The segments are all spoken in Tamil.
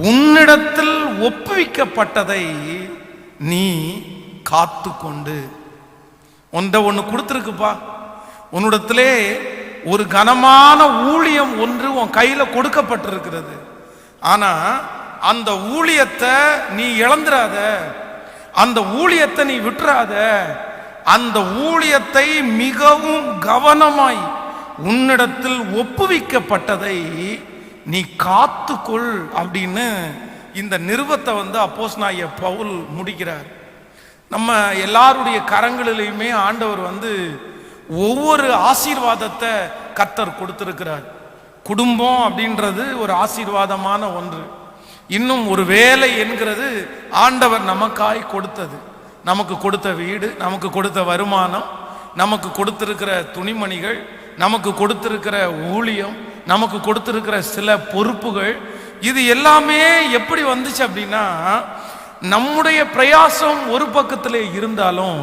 உன்னிடத்தில் ஒப்புவிக்கப்பட்டதை நீ காத்து கொண்டு. ஒன்று கொடுத்துருக்குப்பா, உன்னிடத்திலே ஒரு கனமான ஊழியம் ஒன்று உன் கையில கொடுக்கப்பட்டிருக்கிறது. ஆனா அந்த ஊழியத்தை நீ இழந்துராத, அந்த ஊழியத்தை நீ விட்டுறாத. அந்த ஊழியத்தை மிகவும் கவனமாய் உன்னிடத்தில் ஒப்புவிக்கப்பட்டதை நீ காத்துக்கொள் அப்படின்னு இந்த நிருபத்தை அப்போஸ்தலனாகிய பவுல் முடிக்கிறார். நம்ம எல்லாருடைய கரங்களிலுமே ஆண்டவர் ஒவ்வொரு ஆசீர்வாதத்தை கர்த்தர் கொடுத்திருக்கிறார். குடும்பம் அப்படின்றது ஒரு ஆசீர்வாதமான ஒன்று. இன்னும் ஒரு வேலை என்கிறது ஆண்டவர் நமக்காய் கொடுத்தது. நமக்கு கொடுத்த வீடு, நமக்கு கொடுத்த வருமானம், நமக்கு கொடுத்திருக்கிற துணிமணிகள், நமக்கு கொடுத்திருக்கிற ஊழியம், நமக்கு கொடுத்திருக்கிற சில பொறுப்புகள், இது எல்லாமே எப்படி வந்துச்சு அப்படின்னா, நம்முடைய பிரயாசம் ஒரு பக்கத்திலே இருந்தாலும்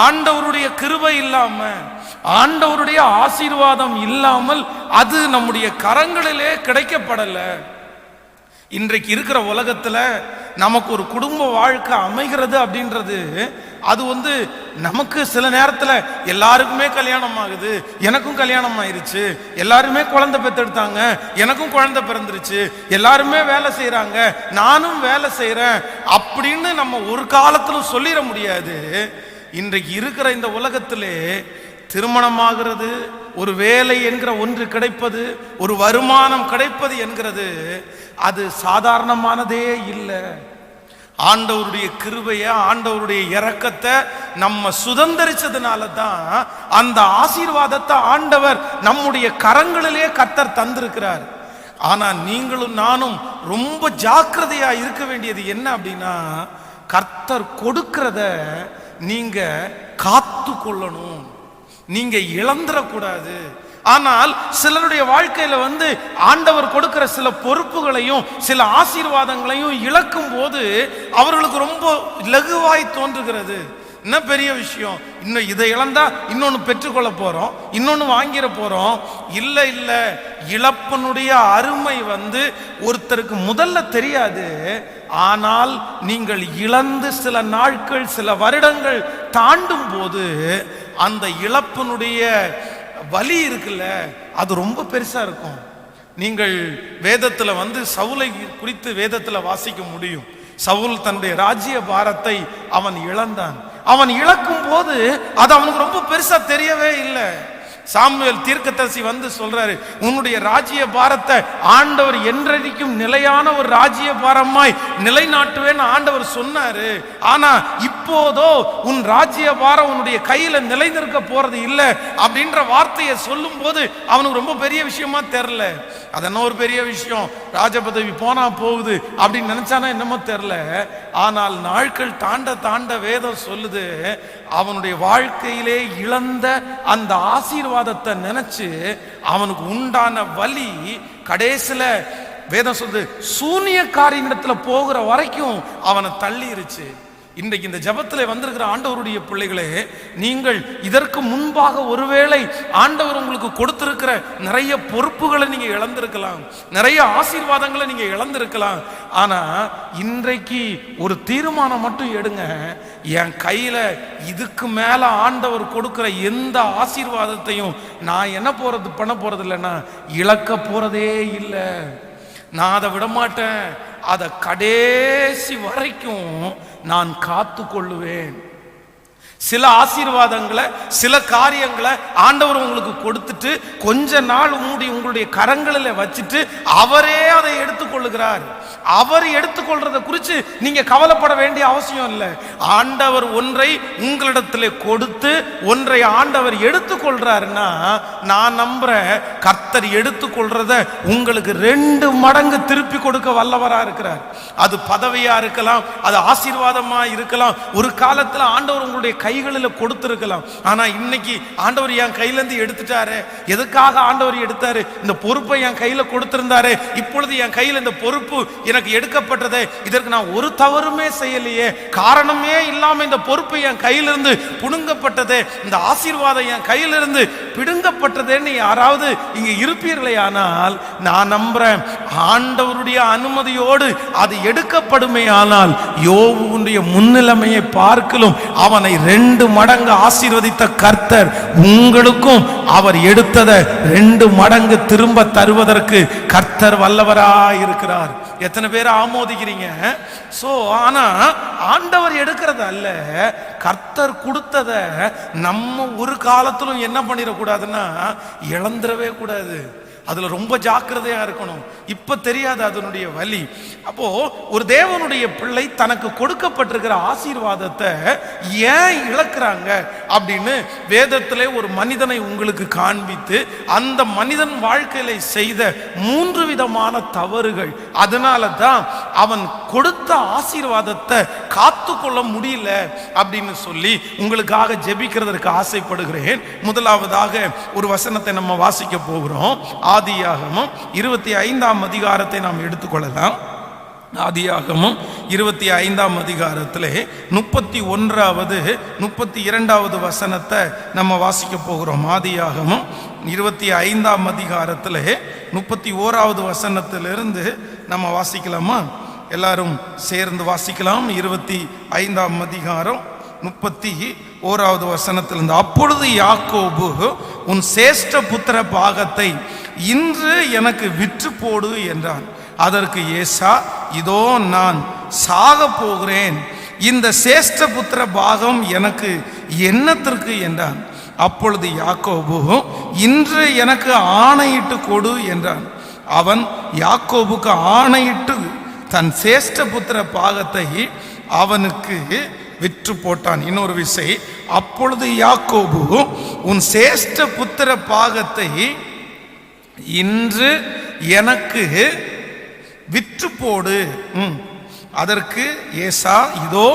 ஆண்டவருடைய கிருபை இல்லாம, ஆண்டவருடைய ஆசீர்வாதம் இல்லாமல் அது நம்முடைய கரங்களிலே கிடைக்கப்படல. இன்றைக்கு இருக்கிற உலகத்துல நமக்கு ஒரு குடும்ப வாழ்க்கை அமைகிறது அப்படின்றது அது நமக்கு சில நேரத்துல எல்லாருக்குமே கல்யாணம் ஆகுது, எனக்கும் கல்யாணம் ஆயிருச்சு, எல்லாருமே குழந்தை பெற்றெடுத்தாங்க, எனக்கும் குழந்தை பிறந்துருச்சு, எல்லாருமே வேலை செய்யறாங்க, நானும் வேலை செய்யறேன் அப்படின்னு நம்ம ஒரு காலத்துல சொல்லிட முடியாது. இன்றைக்கு இருக்கிற இந்த உலகத்திலே திருமணமாகிறது, ஒரு வேலை என்கிற ஒன்று கிடைப்பது, ஒரு வருமானம் கிடைப்பது என்கிறது அது சாதாரணமானதே இல்லை. ஆண்டவருடைய கிருபையை, ஆண்டவருடைய இரக்கத்தை நம்ம சுதந்திரிச்சதுனால தான் அந்த ஆசீர்வாதத்தை ஆண்டவர் நம்முடைய கரங்களிலே கர்த்தர் தந்திருக்கிறார். ஆனா நீங்களும் நானும் ரொம்ப ஜாக்கிரதையா இருக்க வேண்டியது என்ன அப்படின்னா, கர்த்தர் கொடுக்கிறத நீங்க காத்து கொள்ளணும், நீங்க இழந்துடக்கூடாது. ஆனால் சிலருடைய வாழ்க்கையில ஆண்டவர் கொடுக்கிற சில பொறுப்புகளையும் சில ஆசீர்வாதங்களையும் இழக்கும் போது அவர்களுக்கு ரொம்ப லகுவாய் தோன்றுகிறது. என்ன பெரிய விஷயம், இன்னும் இதை இழந்தா இன்னொன்னு பெற்றுக்கொள்ள போறோம், இன்னொன்னு வாங்கிட போறோம். இல்ல இல்ல, இழப்பனுடைய அருமை ஒருத்தருக்கு முதல்ல தெரியாது. ஆனால் நீங்கள் இழந்து சில நாட்கள், சில வருடங்கள் தாண்டும் போது அந்த இழப்பனுடைய வலி இருக்குல்ல, அது ரொம்ப பெருசா இருக்கும். நீங்கள் வேதத்துல சவுலை குறித்து வேதத்துல வாசிக்க முடியும். சவுல் தன்னுடைய ராஜ்ய பாரத்தை அவன் இழந்தான். அவன் இழக்கும் போது அது அவனுக்கு ரொம்ப பெருசா தெரியவே இல்லை. சாமுவேல் தீர்க்கதரிசி சொல்றாரு, உன்னுடைய ராஜ்ய பாரத்தை ஆண்டவர் என்றைக்கும் நிலையான ஒரு ராஜ்ய பாரமாய் நிலைநாட்டுவேன்னு ஆண்டவர் சொன்னாரு. ஆனா இப்போதோ உன் ராஜ்ய பாரம் உன்னுடைய கையில நிலைநிற்க போறது இல்லை அப்படின்ற வார்த்தையை சொல்லும் போது அவனுக்கு ரொம்ப பெரிய விஷயமா தெரியல. அதென்ன ஒரு பெரிய விஷயம், ராஜ பதவி போனா போகுது அப்படின்னு நினைச்சானா என்னமோ தெரியல. ஆனால் நாட்கள் தாண்ட தாண்ட வேதம் சொல்லுது, அவனுடைய வாழ்க்கையிலே இழந்த அந்த ஆசீர்வாதத்தை நினைச்சு அவனுக்கு உண்டான வலி கடைசில வேதம் சொல்லுது சூனியக்காரியிடத்துல போகிற வரைக்கும் அவனை தள்ளிருச்சு. இன்றைக்கு இந்த ஜபத்தில் வந்திருக்கிற ஆண்டவருடைய பிள்ளைகளே, நீங்கள் இதற்கு முன்பாக ஒருவேளை ஆண்டவர் உங்களுக்கு கொடுத்திருக்கிற நிறைய பொறுப்புகளை நீங்க இழந்திருக்கலாம், நிறைய ஆசீர்வாதங்களை நீங்க இழந்திருக்கலாம். ஆனா இன்றைக்கு ஒரு தீர்மானம் மட்டும் எடுங்க, என் கையில இதுக்கு மேல ஆண்டவர் கொடுக்கிற எந்த ஆசீர்வாதத்தையும் நான் என்ன பண்ண போறது இல்லைன்னா இழக்க போறதே இல்லை. நான் அதை விடமாட்டேன், அதை கடைசி வரைக்கும் நான் காத்து கொள்ளுவேன். சில ஆசீர்வாதங்களை, சில காரியங்களை ஆண்டவர் உங்களுக்கு கொடுத்துட்டு கொஞ்ச நாள் உங்களுடைய கரங்களில் வச்சுட்டு அவரே அதை எடுத்துக்கொள்ளுகிறார். அவர் எடுத்துக்கொள்றதை குறித்து நீங்க கவலைப்பட வேண்டிய அவசியம் இல்லை. ஆண்டவர் ஒன்றை உங்களிடத்திலே கொடுத்து ஒன்றை ஆண்டவர் எடுத்துக்கொள்றாருன்னா நான் நம்புறேன், கர்த்தர் எடுத்துக்கொள்றத உங்களுக்கு 2 மடங்கு திருப்பி கொடுக்க வல்லவரா இருக்கிறார். அது பதவியா இருக்கலாம், அது ஆசீர்வாதமா இருக்கலாம். ஒரு காலத்துல ஆண்டவர் உங்களுடைய கை கைகளில் கொடுத்திருக்கலாம். ஆனா இன்னைக்கு ஆண்டவர் என் கையில இருந்து எடுத்துட்டாரு. எதுக்காக ஆண்டவர் எடுத்தாரு? இந்த பொறுப்பை என் கையில கொடுத்திருந்தாரு. இப்பொழுது என் கையில் இந்த பொறுப்பு எனக்கு எடுக்கப்பட்டது. இதற்கு நான் ஒரு தவறுமே செய்யலையே, காரணமே இல்லாம இந்த பொறுப்பு என் கையிலிருந்து புடுங்கப்பட்டது, இந்த ஆசீர்வாதம் என் கையிலிருந்து பிடுங்கப்பட்டதுன்னு யாராவது இங்க இருப்பீர்களே ஆனால் நான் நம்புறேன், ஆண்டவருடைய அனுமதியோடு அது எடுக்கப்படுமே ஆனால் யோபுடைய முன்னிலைமையை பார்க்கலும் அவனை 2 மடங்கு ஆசீர்வதித்த கர்த்தர் உங்களுக்கும் அவர் எடுத்ததை 2 மடங்கு திரும்ப தருவதற்கு கர்த்தர் வல்லவராய் இருக்கிறார். எத்தனை பேர் ஆமோதிக்கிறீங்க? சோ ஆனா ஆண்டவர் எடுக்கிறது அல்ல, கர்த்தர் கொடுத்தத நம்ம ஒரு காலத்திலும் என்ன பண்ணிடக்கூடாதுன்னா இழந்துடவே கூடாது. அதுல ரொம்ப ஜாக்கிரதையா இருக்கணும். இப்ப தெரியாது அதனுடைய வலி. அப்போ ஒரு தேவனுடைய பிள்ளை தனக்கு கொடுக்கப்பட்டிருக்கிற ஆசீர்வாதத்தை ஏன் இழக்கிறாங்க அப்படின்னு வேதத்திலே ஒரு மனிதனை உங்களுக்கு காண்பித்து அந்த மனிதன் வாழ்க்கையில செய்த 3 விதமான தவறுகள், அதனால தான் அவன் கொடுத்த ஆசீர்வாதத்தை காத்து கொள்ள முடியல அப்படின்னு சொல்லி உங்களுக்காக ஜெபிக்கிறதற்கு ஆசைப்படுகிறேன். முதலாவதாக ஒரு வசனத்தை நம்ம வாசிக்க போகிறோம். ஆதியாகமம் 25ஆம் அதிகாரத்தை நாம் எடுத்துக்கொள்ளலாம். ஆதியாகமம் 25ஆம் அதிகாரத்திலே 31வது 32வது வசனத்தை நம்ம வாசிக்க போகிறோம். ஆதியாகமம் 25ஆம் அதிகாரத்திலே 31வது வசனத்திலிருந்து நம்ம வாசிக்கலாமா? எல்லாரும் சேர்ந்து வாசிக்கலாம். 25ஆம் அதிகாரம் 31வது வசனத்திலிருந்து. அப்பொழுது யாக்கோபு, உன் சேஷ்ட புத்திர பாகத்தை இன்று எனக்கு விற்று போடு என்றான். அதற்கு ஏசா, இதோ நான் சாக போகிறேன், இந்த சேஷ்ட புத்திர பாகம் எனக்கு என்னத்திற்கு என்றான். அப்பொழுது யாக்கோபு, இன்று எனக்கு ஆணையிட்டு கொடு என்றான். அவன் யாக்கோபுக்கு ஆணையிட்டு தன் சேஷ்ட புத்திர பாகத்தை அவனுக்கு விற்று போட்டான். இன்னொரு விசை, அப்பொழுது யாக்கோபு, உன் சேஷ்ட புத்திர பாகத்தை இன்று எனக்கு விற்று போடு. அதற்கு ஏசா, இதோ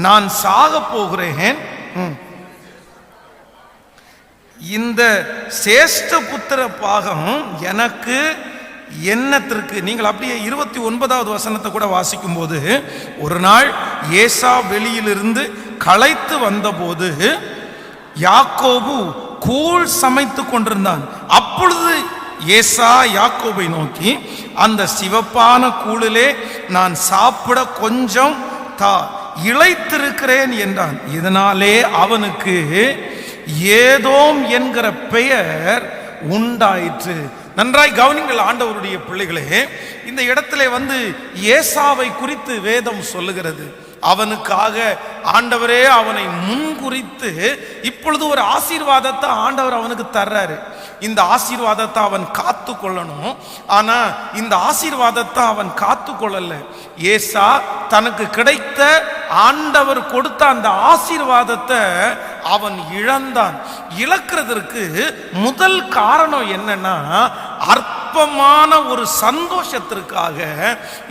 நான் சாக போகிறேன், இந்த சேஷ்ட புத்திர பாகம் எனக்கு என்னத்திற்கு. நீங்கள் அப்படியே 29வது வசனத்தை கூட வாசிக்கும் போது, ஒரு நாள் ஏசா வெளியிலிருந்து களைத்து வந்தபோது யாக்கோபு கூழ் சமைத்து கொண்டிருந்தான். அப்பொழுது ஏசா யாக்கோபை நோக்கி, அந்த சிவப்பான கூழிலே நான் சாப்பிட கொஞ்சம் தா, இளைத்திருக்கிறேன் என்றான். இதனாலே அவனுக்கு ஏதோம் என்கிற பெயர் உண்டாயிற்று. நன்றாய் கவனிங்கள் ஆண்டவருடைய பிள்ளைகளே, இந்த இடத்துல ஏசாவை குறித்து வேதம் சொல்லுகிறது. அவனுக்காக ஆண்டவரே அவனை முன்குறித்து இப்பொழுது ஒரு ஆசீர்வாதத்தை ஆண்டவர் அவனுக்கு தர்றாரு. இந்த ஆசீர்வாதத்தை அவன் காத்து கொள்ளணும். ஆனா இந்த ஆசீர்வாதத்தை அவன் காத்து கொள்ளல. ஏசா தனக்கு கிடைத்த ஆண்டவர் கொடுத்த அந்த ஆசீர்வாதத்தை அவன் இழந்தான். இழக்கிறதற்கு முதல் காரணம் என்னன்னா, அற்பமான ஒரு சந்தோஷத்திற்காக,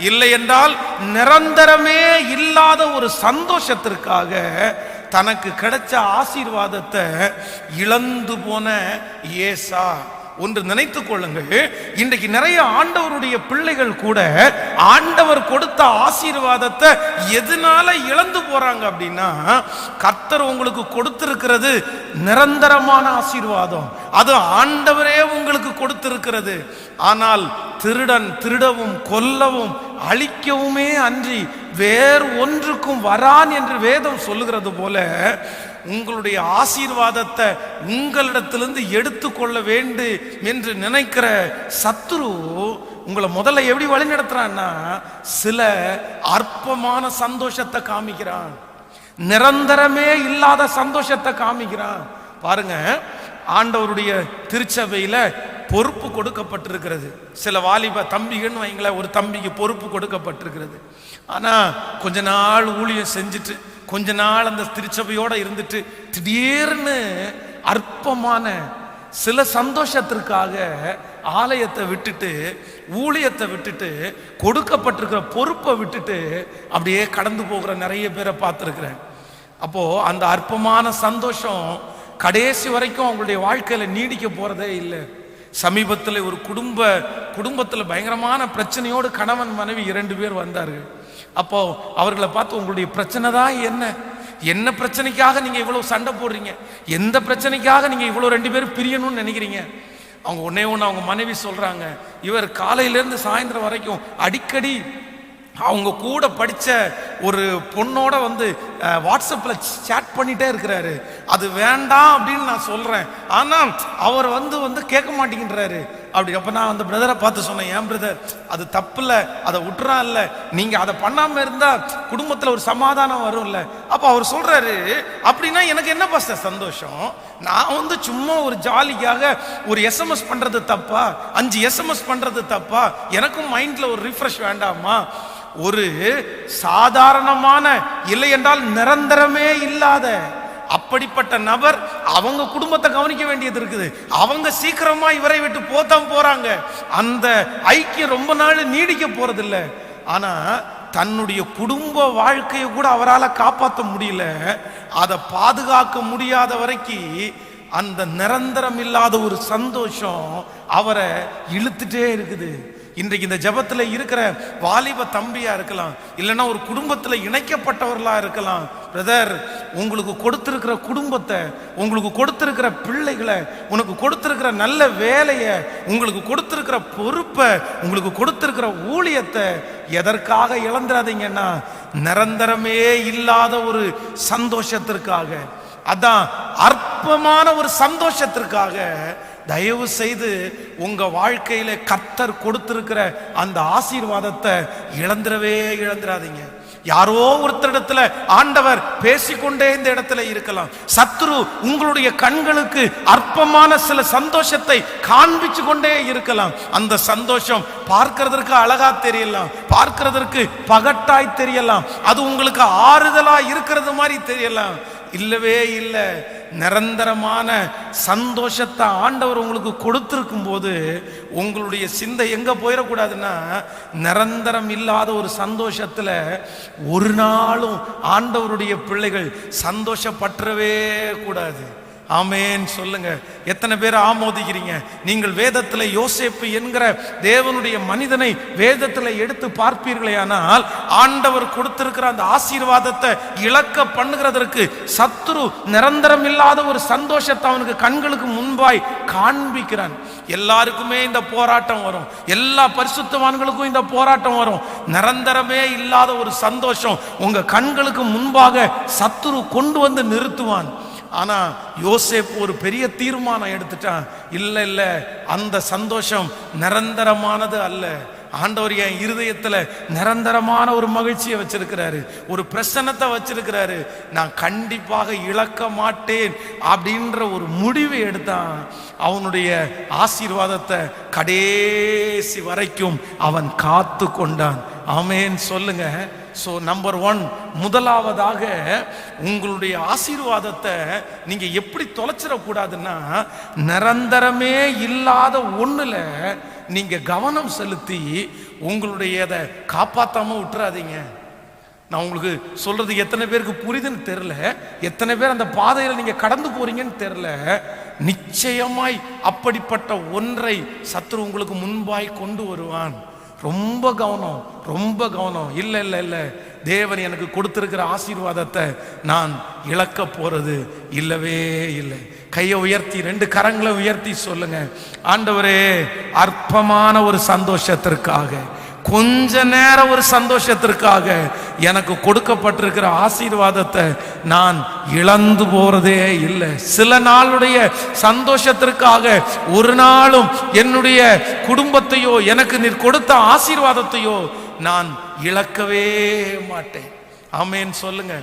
இல்லை என்றால் நிரந்தரமே இல்லாத ஒரு சந்தோஷத்திற்காக தனக்கு கிடைச்ச ஆசீர்வாதத்தை இழந்து போன ஏசா. ஒன்று நினைத்துக் கொள்ளுங்கள், இன்றைக்கு நிறைய ஆண்டவருடைய பிள்ளைகள் கூட ஆண்டவர் கொடுத்த ஆசீர்வாதத்தை எதனால இழந்து போறாங்க அப்படின்னா, கர்த்தர் உங்களுக்கு கொடுத்திருக்கிறது நிரந்தரமான ஆசீர்வாதம், அது ஆண்டவரே உங்களுக்கு கொடுத்திருக்கிறது. ஆனால் திருடன் திருடவும் கொல்லவும் அழிக்கவுமே அன்றி வேறு ஒன்றுக்கும் வரான் என்று வேதம் சொல்லுகிறது போல, உங்களுடைய ஆசீர்வாதத்தை உங்களிடத்திலிருந்து எடுத்துக்கொள்ள வேண்டும் என்று நினைக்கிற சத்துரு உங்களை முதல்ல எப்படி வழி நடத்துறான்னா, சில அற்பமான சந்தோஷத்தை காமிக்கிறான், நிரந்தரமே இல்லாத சந்தோஷத்தை காமிக்கிறான். பாருங்க, ஆண்டவருடைய திருச்சபையில பொறுப்பு கொடுக்கப்பட்டிருக்கிறது. சில வாலிப தம்பிகள்னு வைங்களேன், ஒரு தம்பிக்கு பொறுப்பு கொடுக்கப்பட்டிருக்கிறது. ஆனா கொஞ்ச நாள் ஊழியம் செஞ்சுட்டு கொஞ்ச நாள் அந்த திருச்சபையோட இருந்துட்டு திடீர்னு அற்பமான சில சந்தோஷத்திற்காக ஆலயத்தை விட்டுட்டு ஊழியத்தை விட்டுட்டு கொடுக்கப்பட்டிருக்கிற பொறுப்பை விட்டுட்டு அப்படியே கடந்து போகிற நிறைய பேரை பார்த்துருக்கிறேன். அப்போ அந்த அற்பமான சந்தோஷம் கடைசி வரைக்கும் அவங்களுடைய வாழ்க்கையில நீடிக்க போறதே இல்லை. சமீபத்தில் ஒரு குடும்பத்தில் பயங்கரமான பிரச்சனையோடு கணவன் மனைவி 2 பேர் வந்தார்கள். அப்போ அவர்களை பார்த்து, உங்களுடைய பிரச்சனை தான் என்ன பிரச்சனைக்காக நீங்க இவ்வளவு சண்டை போடுறீங்க, எந்த பிரச்சனைக்காக நீங்க இவ்வளவு 2 பேரும் பிரியணும்னு நினைக்கிறீங்க? அவங்க ஒன்னே ஒன்று அவங்க மனைவி சொல்றாங்க, இவர் காலையிலேருந்து சாயந்தரம் வரைக்கும் அடிக்கடி அவங்க கூட படித்த ஒரு பொண்ணோட வாட்ஸ்அப்பில் சேட் பண்ணிட்டே இருக்கிறாரு. அது வேண்டாம் அப்படின்னு நான் சொல்கிறேன், ஆனால் அவர் கேட்க மாட்டேங்கிறாரு அப்படி. அப்போ நான் அந்த பிரதரை பார்த்து சொன்னேன், ஏன் பிரதர் அது தப்பு இல்லை, அதை விட்டுறா இல்லை, நீங்கள் அதை பண்ணாமல் இருந்தால் குடும்பத்தில் ஒரு சமாதானம் வரும்ல. அப்போ அவர் சொல்கிறாரு, அப்படின்னா எனக்கு என்ன பாஸ்டர் சந்தோஷம், நான் சும்மா ஒரு ஜாலிக்காக ஒரு SMS பண்ணுறது தப்பா, 5 SMS பண்ணுறது தப்பா, எனக்கும் மைண்டில் ஒரு ரிஃப்ரெஷ் வேண்டாமா? ஒரு சாதாரணமான, இல்லை என்றால் நிரந்தரமே இல்லாத அப்படிப்பட்ட நபர் அவங்க குடும்பத்தை கவனிக்க வேண்டியது இருக்குது. அவங்க சீக்கிரமா இவரை விட்டு போறாங்க. அந்த ஐக்கியம் ரொம்ப நாள் நீடிக்க போறதில்லை. ஆனா தன்னுடைய குடும்ப வாழ்க்கையை கூட அவரால் காப்பாற்ற முடியல. அதை பாதுகாக்க முடியாத வரைக்கும் அந்த நிரந்தரம் இல்லாத ஒரு சந்தோஷம் அவரை இழுத்துட்டே இருக்குது. இன்றைக்கு இந்த ஜபத்துல இருக்கிற வாலிப தம்பியா இருக்கலாம், இல்லைன்னா ஒரு குடும்பத்துல இணைக்கப்பட்டவர்களா இருக்கலாம். பிரதர், உங்களுக்கு கொடுத்திருக்கிற குடும்பத்தை, உங்களுக்கு கொடுத்திருக்கிற பிள்ளைகளை, உனக்கு கொடுத்திருக்கிற நல்ல வேலையை, உங்களுக்கு கொடுத்திருக்கிற பொறுப்பை, உங்களுக்கு கொடுத்திருக்கிற ஊழியத்தை எதற்காக இழந்துடாதீங்கன்னா, நிரந்தரமே இல்லாத ஒரு சந்தோஷத்திற்காக, அதான் அற்பமான ஒரு சந்தோஷத்திற்காக தயவு செய்து உங்க வாழ்க்கையில கர்த்தர் கொடுத்திருக்கிற அந்த ஆசீர்வாதத்தை இழந்துடாதீங்க. யாரோ ஒருத்தரிடத்துல ஆண்டவர் பேசிக்கொண்டே இந்த இடத்துல இருக்கலாம். சத்துரு உங்களுடைய கண்களுக்கு அற்பமான சில சந்தோஷத்தை காண்பிச்சு கொண்டே இருக்கலாம். அந்த சந்தோஷம் பார்க்கிறதற்கு அழகா தெரியலாம், பார்க்கிறதற்கு பகட்டாய் தெரியலாம், அது உங்களுக்கு ஆறுதலா இருக்கிறது மாதிரி தெரியலாம். இல்லவே இல்லை. நிரந்தரமான சந்தோஷத்தை ஆண்டவர் உங்களுக்கு கொடுத்திருக்கும் போது உங்களுடைய சிந்தை எங்க போயிடக்கூடாதுன்னா, நிரந்தரம் இல்லாத ஒரு சந்தோஷத்துல ஒரு நாளும் ஆண்டவருடைய பிள்ளைகள் சந்தோஷப்பற்றவே கூடாது. ஆமேன் சொல்லுங்க. எத்தனை பேர் ஆமோதிக்கிறீங்க? நீங்கள் வேதத்தில் யோசேப்பு என்கிற தேவனுடைய மனிதனை வேதத்தில் எடுத்து பார்ப்பீர்களே ஆனால், ஆண்டவர் கொடுத்திருக்கிற அந்த ஆசீர்வாதத்தை இழக்க பண்ணுகிறதற்கு சத்துரு நிரந்தரம் இல்லாத ஒரு சந்தோஷத்தை அவனுக்கு கண்களுக்கு முன்பாய் காண்பிக்கிறான். எல்லாருக்குமே இந்த போராட்டம் வரும், எல்லா பரிசுத்தவான்களுக்கும் இந்த போராட்டம் வரும். நிரந்தரமே இல்லாத ஒரு சந்தோஷம் உங்க கண்களுக்கு முன்பாக சத்துரு கொண்டு நிறுத்துவான். ஆனா யோசேப்பு ஒரு பெரிய தீர்மானம் எடுத்துட்டான். இல்லை இல்லை, அந்த சந்தோஷம் நிரந்தரமானது அல்ல. ஆண்டவர் என் இருதயத்துல நிரந்தரமான ஒரு மகிழ்ச்சியை வச்சிருக்கிறாரு, ஒரு பிரசன்னத்தை வச்சிருக்கிறாரு, நான் கண்டிப்பாக இழக்க மாட்டேன் அப்படின்ற ஒரு முடிவை எடுத்தான். அவனுடைய ஆசீர்வாதத்தை கடைசி வரைக்கும் அவன் காத்து கொண்டான். ஆமேன் சொல்லுங்க. ஸோ நம்பர் 1, முதலாவதாக உங்களுடைய ஆசீர்வாதத்தை நீங்க எப்படி தொலைச்சிடக்கூடாதுன்னா, நிரந்தரமே இல்லாத ஒண்ணுல நீங்க கவனம் செலுத்தி உங்களுடைய காப்பாத்தாம விட்டுறாதீங்க. நான் உங்களுக்கு சொல்றது எத்தனை பேருக்கு புரியுதுன்னு தெரியல, எத்தனை பேர் அந்த பாதையில் நீங்க கடந்து போறீங்கன்னு தெரியல. நிச்சயமாய் அப்படிப்பட்ட ஒன்றை சத்துரு உங்களுக்கு முன்பாய் கொண்டு வருவான். ரொம்ப கவனம், ரொம்ப கவனம். இல்லை இல்லை இல்லை, தேவன் எனக்கு கொடுத்திருக்கிற ஆசீர்வாதத்தை நான் இழக்க போறது இல்லவே இல்லை. கையை உயர்த்தி 2 கரங்களை உயர்த்தி சொல்லுங்க, ஆண்டவரே, அற்பமான ஒரு சந்தோஷத்திற்காக, கொஞ்ச நேரம் ஒரு சந்தோஷத்திற்காக எனக்கு கொடுக்கப்பட்டிருக்கிற ஆசீர்வாதத்தை நான் இழந்து போறதே இல்லை. சில நாளுடைய சந்தோஷத்திற்காக ஒரு நாளும் என்னுடைய குடும்பத்தையோ எனக்கு நீர் கொடுத்த ஆசீர்வாதத்தையோ நான் இழக்கவே மாட்டேன். ஆமேன் சொல்லுங்க.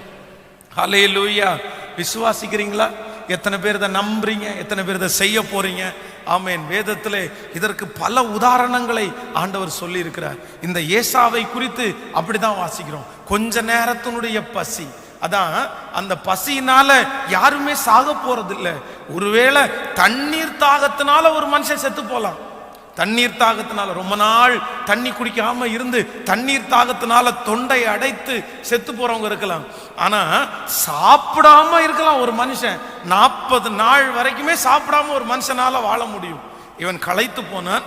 ஹல்லேலூயா. விசுவாசிக்கிறீங்களா? எத்தனை பேர் இதை நம்புறீங்க? எத்தனை பேர் இதை செய்ய போறீங்க? ஆமேன். வேதத்திலே இதற்கு பல உதாரணங்களை ஆண்டவர் சொல்லி இருக்கிறார். இந்த ஏசாவை குறித்து அப்படிதான் வாசிக்கிறோம். கொஞ்ச நேரத்தினுடைய பசி, அதான் அந்த பசியினால யாருமே சாக போறது இல்லை. ஒருவேளை தண்ணீர் தாகத்தினால ஒரு மனுஷன் செத்து போலாம், தண்ணீர் தாகத்தினால ரொம்ப நாள் தண்ணி குடிக்காம இருந்து தண்ணீர் தாகத்தினால தொண்டை அடைத்து செத்து போறவங்க இருக்கலாம். ஆனா சாப்பிடாம இருக்கலாம் ஒரு மனுஷன். 40 நாள் வரைக்குமே சாப்பிடாம ஒரு மனுஷனால வாழ முடியும். இவன் களைத்து போனான்,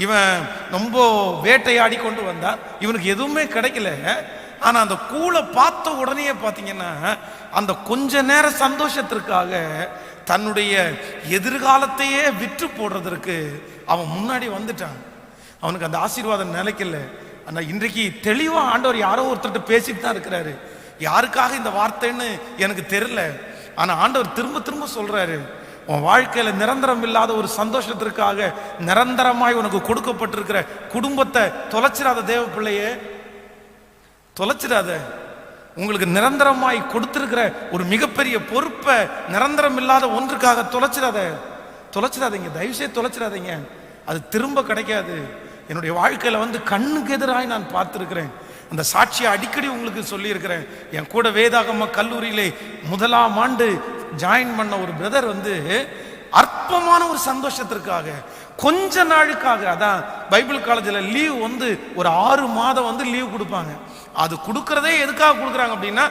இவன் ரொம்ப வேட்டையாடி கொண்டு வந்தான், இவனுக்கு எதுவுமே கிடைக்கல. ஆனா அந்த கூளை பார்த்த உடனே பாத்தீங்கன்னா அந்த கொஞ்ச நேர சந்தோஷத்திற்காக தன்னுடைய எதிர்காலத்தையே விற்று போடுறதற்கு அவன் முன்னாடி வந்துட்டான். அவனுக்கு அந்த ஆசீர்வாதம் நிலைக்கல. ஆனா இன்றைக்கு தெளிவா ஆண்டவர் யாரோ ஒருத்தர் பேசிட்டு தான் இருக்கிறாரு. யாருக்காக இந்த வார்த்தைன்னு எனக்கு தெரியல. ஆனா ஆண்டவர் திரும்ப திரும்ப சொல்றாரு, உன் வாழ்க்கையில நிரந்தரம் இல்லாத ஒரு சந்தோஷத்திற்காக நிரந்தரமாய் உனக்கு கொடுக்கப்பட்டிருக்கிற குடும்பத்தை தொலைச்சிடாத தேவ பிள்ளையே, தொலைச்சிடாத. உங்களுக்கு நிரந்தரமாய் கொடுத்திருக்கிற ஒரு மிகப்பெரிய பொறுப்பை நிரந்தரம் இல்லாத ஒன்றுக்காக தொலைச்சிடாதீங்க. தயவுசெய்து தொலைச்சிடாதீங்க. அது திரும்ப கிடைக்காது. என்னுடைய வாழ்க்கையில கண்ணுக்கு எதிராய் நான் பார்த்திருக்கிறேன். அந்த சாட்சியை அடிக்கடி உங்களுக்கு சொல்லி இருக்கிறேன். என் கூட வேதாகம கல்லூரியிலே 1ஆம் ஆண்டு ஜாயின் பண்ண ஒரு பிரதர் அற்பமான ஒரு சந்தோஷத்திற்காக கொஞ்ச நாளுக்காக, அதான் பைபிள் காலேஜில் லீவ் ஒரு 6 மாதம் லீவ் கொடுப்பாங்க. அது கொடுக்கறதே எதுக்காக கொடுக்குறாங்க அப்படின்னா,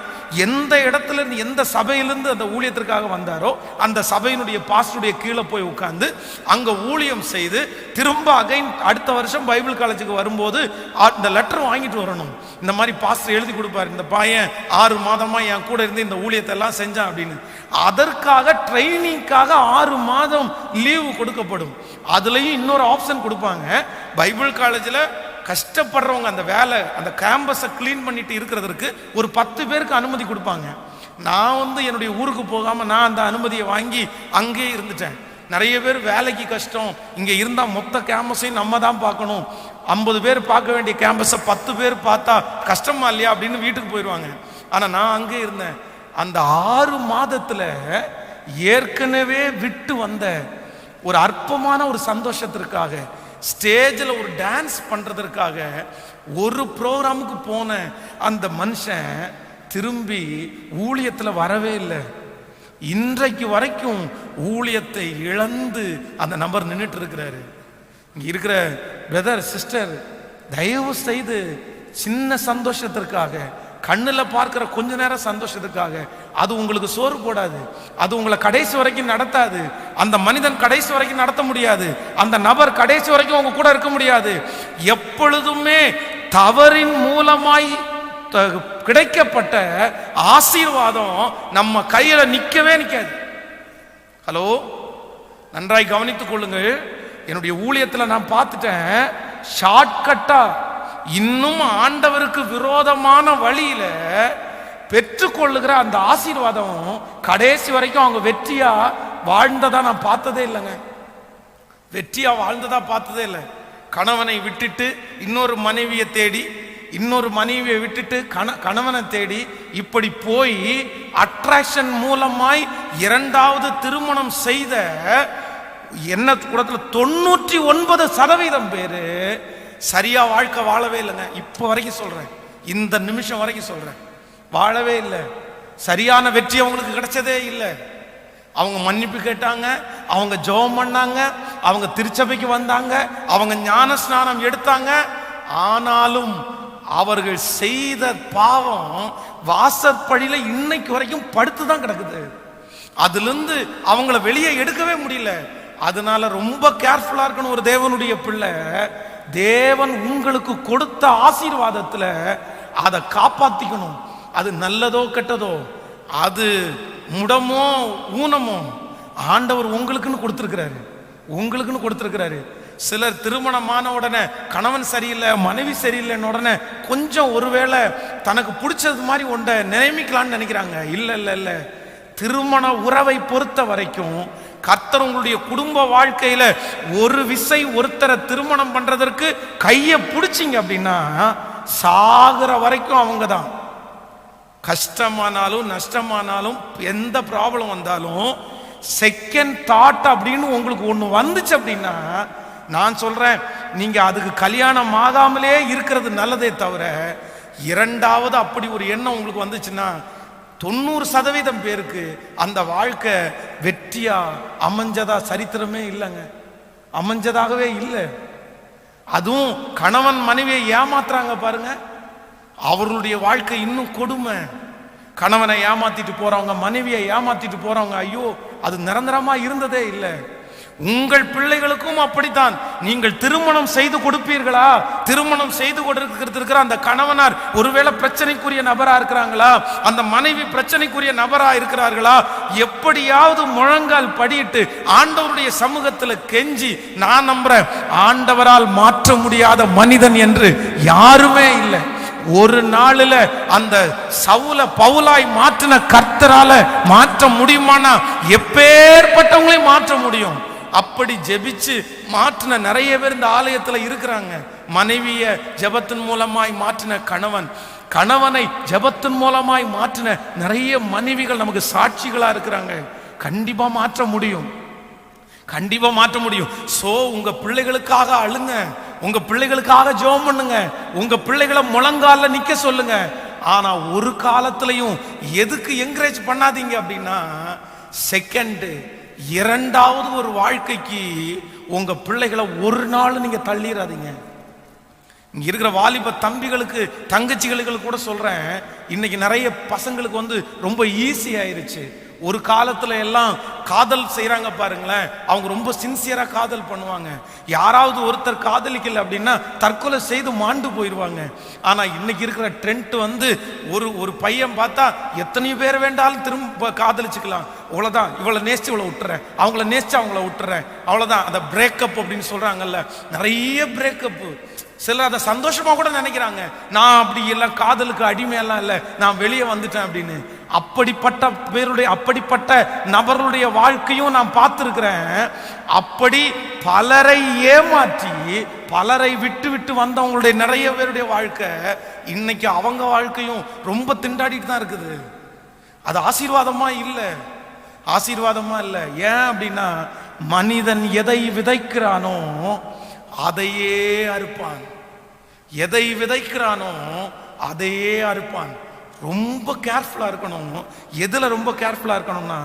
எந்த இடத்துல இருந்து எந்த சபையிலிருந்து அந்த ஊழியத்திற்காக வந்தாரோ அந்த சபையினுடைய பாஸ்டருடைய கீழே போய் உட்கார்ந்து அங்க ஊழியம் செய்து திரும்ப அகைன் அடுத்த வருஷம் பைபிள் காலேஜுக்கு வரும்போது அந்த லெட்டர் வாங்கிட்டு வரணும். இந்த மாதிரி பாஸ்டர் எழுதி கொடுப்பாரு, இந்த பையன் 6 மாதமா என் கூட இருந்து இந்த ஊழியத்தை எல்லாம் செஞ்சான் அப்படின்னு. அதற்காக ட்ரைனிங்காக 6 மாதம் லீவு கொடுக்கப்படும். அதுலயும் இன்னொரு ஆப்ஷன் கொடுப்பாங்க. பைபிள் காலேஜில் கஷ்டப்படுறவங்க அந்த வேலை அந்த கேம்பஸை கிளீன் பண்ணிட்டு இருக்கிறதுக்கு ஒரு 10 பேருக்கு அனுமதி கொடுப்பாங்க. நான் என்னுடைய ஊருக்கு போகாம நான் அந்த அனுமதியை வாங்கி அங்கேயே இருந்துட்டேன். நிறைய பேர் வேலைக்கு கஷ்டம், இங்க இருந்தா மொத்த கேம்பஸையும் நம்ம தான் பார்க்கணும், 50 பேர் பார்க்க வேண்டிய கேம்பஸை 10 பேர் பார்த்தா கஷ்டமா இல்லையா அப்படின்னு வீட்டுக்கு போயிடுவாங்க. ஆனா நான் அங்கே இருந்தேன். அந்த 6 மாதத்துல ஏற்கனவே விட்டு வந்த ஒரு அற்பமான ஒரு சந்தோஷத்திற்காக, ஸ்டேஜில் ஒரு டான்ஸ் பண்றதற்காக ஒரு ப்ரோக்ராமுக்கு போன அந்த மனுஷன் திரும்பி ஊழியத்துல வரவே இல்லை. இன்றைக்கு வரைக்கும் ஊழியத்தை இழந்து அந்த நபர் நின்றுட்டு இருக்கிறாரு. இங்க இருக்கிற பிரதர் சிஸ்டர், தயவு செய்து சின்ன சந்தோஷத்திற்காக, கண்ணில் பார்க்கிற கொஞ்ச நேரம் சந்தோஷத்துக்காக அது உங்களுக்கு சோறு போடாது. அது உங்களை கடைசி வரைக்கும் நடத்தாது. அந்த மனிதன் கடைசி வரைக்கும் நடத்த முடியாது. அந்த நபர் கடைசி வரைக்கும் உங்க கூட இருக்க முடியாது. எப்பொழுதுமே தவறின் மூலமாய் கிடைக்கப்பட்ட ஆசீர்வாதம் நம்ம கையில நிக்கவே நிக்காது. ஹலோ, நன்றாய் கவனித்துக் கொள்ளுங்கள். என்னுடைய ஊழியத்துல நான் பார்த்துட்டேன், ஷார்ட்கட்டா இன்னும் ஆண்டவருக்கு விரோதமான வழியில பெற்றுக்கொள்ளுகிற அந்த ஆசீர்வாதம் கடைசி வரைக்கும் அவங்க வெற்றியா வாழ்ந்ததா நான் பார்த்ததே இல்லைங்க. வெற்றியா வாழ்ந்ததா பார்த்ததே இல்லை. கணவனை விட்டுட்டு இன்னொரு மனைவியை தேடி, இன்னொரு மனைவியை விட்டுட்டு கணவனை தேடி, இப்படி போய் அட்ராக்ஷன் மூலமாய் 2வது திருமணம் செய்த என்ன கூடத்துல 99% பேரு சரியா வாழ்க்கை வாழவே இல்லைங்க. இப்ப வரைக்கும் சொல்றேன், இந்த நிமிஷம் வரைக்கும் சொல்றேன், வாழவே இல்லை. சரியான வெற்றி அவங்களுக்கு கிடைச்சதே இல்லை. அவங்க மன்னிப்பு கேட்டாங்க, அவங்க ஜெபம் பண்ணாங்க, அவங்க திருச்சபைக்கு வந்தாங்க, அவங்க ஞான ஸ்நானம் எடுத்தாங்க. ஆனாலும் அவர்கள் செய்த பாவம் வாசற்படியில இன்னைக்கு வரைக்கும் படுத்துதான் கிடக்குது. அதுல இருந்து அவங்கள வெளியே எடுக்கவே முடியல. அதனால ரொம்ப கேர்ஃபுல்லா இருக்கணும் ஒரு தேவனுடைய பிள்ளை. தேவன் உங்களுக்கு கொடுத்த ஆசீர்வாதத்துல அதை காப்பாத்திக்கணும். அது நல்லதோ கெட்டதோ, அது முடமோ ஊனமோ, ஆண்டவர் உங்களுக்குன்னு கொடுத்திருக்கிறாரு. சிலர் திருமணமான உடனே கணவன் சரியில்லை, மனைவி சரியில்லைன்னு உடனே கொஞ்சம் ஒருவேளை தனக்கு பிடிச்சது மாதிரி ஒன்றை நியமிக்கலான்னு நினைக்கிறாங்க. இல்ல, திருமண உறவை பொறுத்த வரைக்கும் கர்த்தர் உங்களுடைய குடும்ப வாழ்க்கையில ஒரு விசை ஒருத்தரை திருமணம் பண்றதற்கு கையை பிடிச்சிங்க அப்படின்னா சாகுற வரைக்கும் அவங்க தான். கஷ்டமானாலும் நஷ்டமானாலும் எந்த ப்ராப்ளம் வந்தாலும் செகண்ட் தாட் அப்படின்னு உங்களுக்கு ஒண்ணு வந்துச்சு அப்படின்னா, நான் சொல்றேன், நீங்க அதுக்கு கல்யாணம் ஆகாமலே இருக்கிறது நல்லதே தவிர 2வது அப்படி ஒரு எண்ணம் உங்களுக்கு வந்துச்சுன்னா 90% பேருக்கு அந்த வாழ்க்கை வெற்றியா அமைஞ்சதா சரித்திரமே இல்லைங்க. அமைஞ்சதாகவே இல்லை. அதுவும் கணவன் மனைவியை ஏமாத்துறாங்க பாருங்க, அவர்களுடைய வாழ்க்கை இன்னும் கொடுமை. கணவனை ஏமாத்திட்டு போறவங்க, மனைவியை ஏமாத்திட்டு போறவங்க, ஐயோ அது நிரந்தரமா இருந்ததே இல்லை. உங்கள் பிள்ளைகளுக்கும் அப்படித்தான். நீங்கள் திருமணம் செய்து கொடுப்பீர்களா? திருமணம் செய்து கொடுக்கிற அந்த கணவனார் ஒருவேளை பிரச்சனைக்குரிய நபரா இருக்கிறாங்களா? அந்த மனைவி பிரச்சனைக்குரிய நபரா இருக்கிறார்களா? எப்படியாவது முழங்கால் படியிட்டு ஆண்டவருடைய சமூகத்தில் கெஞ்சி, நான் நம்புறேன் ஆண்டவரால் மாற்ற முடியாத மனிதன் என்று யாருமே இல்லை. ஒரு நாளில் அந்த சவுல பவுலாய் மாற்றின கர்த்தரால மாற்ற முடியுமானா எப்பேற்பட்டவங்களையும் மாற்ற முடியும். அப்படி ஜெபிச்சு மாற்றின நிறைய பேர் இந்த ஆலயத்தில் இருக்கிறாங்க. மனைவிய ஜெபத்தின் மூலமாய் மாற்றின கணவன், கணவனை ஜெபத்தின் மூலமாய் மாற்றின நிறைய மனைவிகள் நமக்கு சாட்சிகளா இருக்கிறாங்க. கண்டிப்பா மாற்ற முடியும், கண்டிப்பா மாற்ற முடியும். சோ உங்க பிள்ளைகளுக்காக அழுங்க, உங்க பிள்ளைகளுக்காக ஜெபம் பண்ணுங்க, உங்க பிள்ளைகளை முழங்கால நிக்க சொல்லுங்க. ஆனா ஒரு காலத்திலையும் எதுக்கு என்கரேஜ் பண்ணாதீங்க அப்படின்னா, செகண்ட் இரண்டாவது ஒரு வாழ்க்கைக்கு உங்க பிள்ளைகளை ஒரு நாள் நீங்க தள்ளிடாதீங்க. இங்க இருக்கிற வாலிப தம்பிகளுக்கு தங்கச்சிகளுக்கு கூட சொல்றேன், இன்னைக்கு நிறைய பசங்களுக்கு வந்து ரொம்ப ஈஸி ஆயிருச்சு. ஒரு காலத்துல எல்லாம் காதல் செய்யறாங்க பாருங்களேன், அவங்க ரொம்ப சின்சியரா காதல் பண்ணுவாங்க. யாராவது ஒருத்தர் காதலிக்கல அப்படின்னா தற்கொலை செய்து மாண்டு போயிடுவாங்க. ஆனா இன்னைக்கு இருக்கிற ட்ரெண்ட் வந்து ஒரு பையன் பார்த்தா எத்தனையோ பேர் வேண்டாலும் திரும்ப காதலிச்சுக்கலாம். அவ்வளவுதான், இவளை நேசிச்சு இவளை விட்டுறேன், அவங்கள நேசிச்சு அவங்கள விட்டுறேன், அவ்வளவுதான். அந்த பிரேக்கப் அப்படின்னு சொல்றாங்கல்ல, நிறைய பிரேக்கப். சிலர் அதை சந்தோஷமா கூட நினைக்கிறாங்க, நான் அப்படி எல்லாம் காதலுக்கு அடிமையெல்லாம் இல்லை, நான் வெளியே வந்துட்டேன் அப்படின்னு. அப்படிப்பட்ட பேருடைய அப்படிப்பட்ட நபர்களுடைய வாழ்க்கையும் நான் பார்த்திருக்கிறேன். அப்படி பலரை ஏமாற்றி பலரை விட்டு விட்டு வந்தவங்களுடைய நிறைய பேருடைய வாழ்க்கை இன்னைக்கு அவங்க வாழ்க்கையும் ரொம்ப திண்டாடிட்டு தான் இருக்குது. அது ஆசீர்வாதமா இல்லை, ஆசீர்வாதமா இல்லை. ஏன் அப்படின்னா, மனிதன் எதை விதைக்கிறானோ அதையே அறுப்பான், எதை விதைக்கிறானோ அதையே அறுப்பான். ரொம்ப கேர்ஃபுல்லா இருக்கணும். எதுல ரொம்ப கேர்ஃபுல்லா இருக்கணும்னா,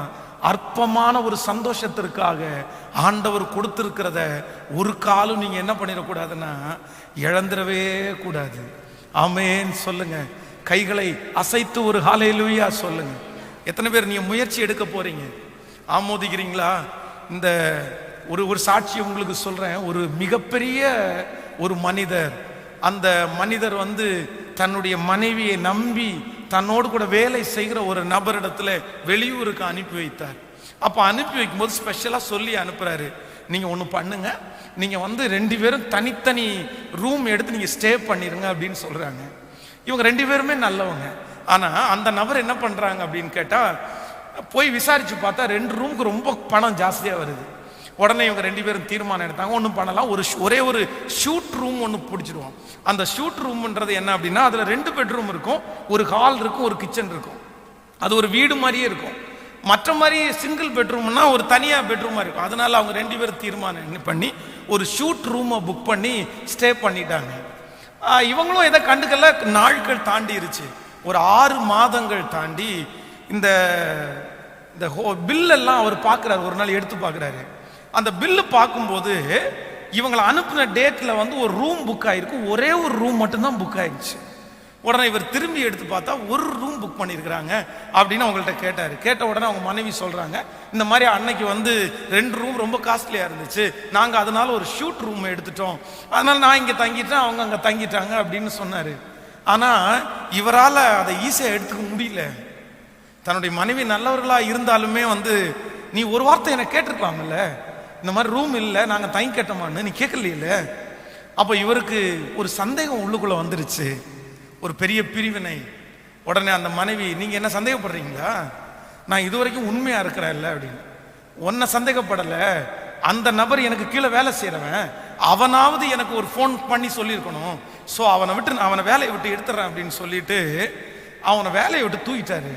அற்பமான ஒரு சந்தோஷத்திற்காக ஆண்டவர் கொடுத்திருக்கிறத ஒரு காலம் நீங்க என்ன பண்ணிடக்கூடாதுன்னா இழந்துடவே கூடாது. ஆமென் சொல்லுங்க. கைகளை அசைத்து ஒரு ஹல்லேலூயா சொல்லுங்க. எத்தனை பேர் நீங்க முயற்சி எடுக்க போறீங்க? ஆமோதிக்கிறீங்களா? இந்த ஒரு சாட்சி உங்களுக்கு சொல்றேன். ஒரு மிகப்பெரிய ஒரு மனிதர், அந்த மனிதர் வந்து தன்னுடைய மனைவியை நம்பி தன்னோடு கூட வேலை செய்கிற ஒரு நபரிடத்துல வெளியூருக்கு அனுப்பி வைத்தார். அப்ப அனுப்பி வைக்கும்போது ஸ்பெஷலா சொல்லி அனுப்புறாரு, நீங்க ஒண்ணு பண்ணுங்க, நீங்க வந்து 2 பேரும் தனித்தனி ரூம் எடுத்து நீங்க ஸ்டே பண்ணிருங்க அப்படின்னு சொல்றாங்க. இவங்க 2 பேருமே நல்லவங்க. ஆனா அந்த நபர் என்ன பண்றாங்க அப்படின்னு கேட்டா, போய் விசாரிச்சு பார்த்தா 2 ரூமுக்கு ரொம்ப பணம் ஜாஸ்தியா வருது. உடனே இவங்க 2 பேரும் தீர்மானம் எடுத்தாங்க, ஒன்றும் பண்ணலாம், ஒரே ஒரு ஷூட் ரூம் ஒன்று பிடிச்சிருவோம். அந்த ஷூட் ரூம்ன்றது என்ன அப்படின்னா, அதில் 2 பெட்ரூம் இருக்கும், ஒரு ஹால் இருக்கும், ஒரு கிச்சன் இருக்கும். அது ஒரு வீடு மாதிரியே இருக்கும். மற்ற மாதிரி சிங்கிள் பெட்ரூம்னா ஒரு தனியாக பெட்ரூமாக இருக்கும். அதனால அவங்க 2 பேரும் தீர்மானம் பண்ணி ஒரு ஷூட் ரூமை புக் பண்ணி ஸ்டே பண்ணிட்டாங்க. இவங்களும் எதை கண்டுக்கல. நாட்கள் தாண்டிருச்சு, ஒரு 6 மாதங்கள் தாண்டி இந்த பில்லெல்லாம் அவர் பார்க்குறாரு. ஒரு நாள் எடுத்து பார்க்குறாரு. அந்த பில்லு பார்க்கும்போது இவங்களை அனுப்பின டேட்டில் வந்து ஒரு ரூம் புக் ஆகிருக்கு, ஒரே ஒரு ரூம் மட்டும்தான் புக் ஆயிடுச்சு. உடனே இவர் திரும்பி எடுத்து பார்த்தா ஒரு ரூம் புக் பண்ணியிருக்கிறாங்க அப்படின்னு அவங்கள்ட்ட கேட்டார். கேட்ட உடனே அவங்க மனைவி சொல்கிறாங்க, இந்த மாதிரி அன்னைக்கு வந்து 2 ரூம் ரொம்ப காஸ்ட்லியாக இருந்துச்சு, நாங்கள் அதனால ஒரு ஷூட் ரூம் எடுத்துட்டோம், அதனால் நான் இங்கே தங்கிட்டேன், அவங்க அங்கே தங்கிட்டாங்க அப்படின்னு சொன்னார். ஆனால் இவரால் அதை ஈஸியாக எடுத்துக்க முடியல. தன்னுடைய மனைவி நல்லவர்களாக இருந்தாலுமே வந்து, நீ ஒரு வார்த்தை என்னை கேட்டிருக்கலாம்ல, இந்த மாதிரி ரூம் இல்லை நாங்கள் தங்கி கேட்டோமான்னு நீ கேட்கலையில. அப்போ இவருக்கு ஒரு சந்தேகம் உள்ளுக்குள்ளே வந்துருச்சு, ஒரு பெரிய பிரிவினை. உடனே அந்த மனைவி, நீங்கள் என்ன சந்தேகப்படுறீங்களா? நான் இது வரைக்கும் உண்மையாக இருக்கிறேன் இல்லை அப்படின்னு. ஒன்றை சந்தேகப்படலை, அந்த நபர் எனக்கு கீழே வேலை செய்கிறவன், அவனாவது எனக்கு ஒரு ஃபோன் பண்ணி சொல்லியிருக்கணும். ஸோ அவனை வேலையை விட்டு எடுத்துறேன் அப்படின்னு சொல்லிட்டு அவனை வேலையை விட்டு தூக்கிட்டாரு.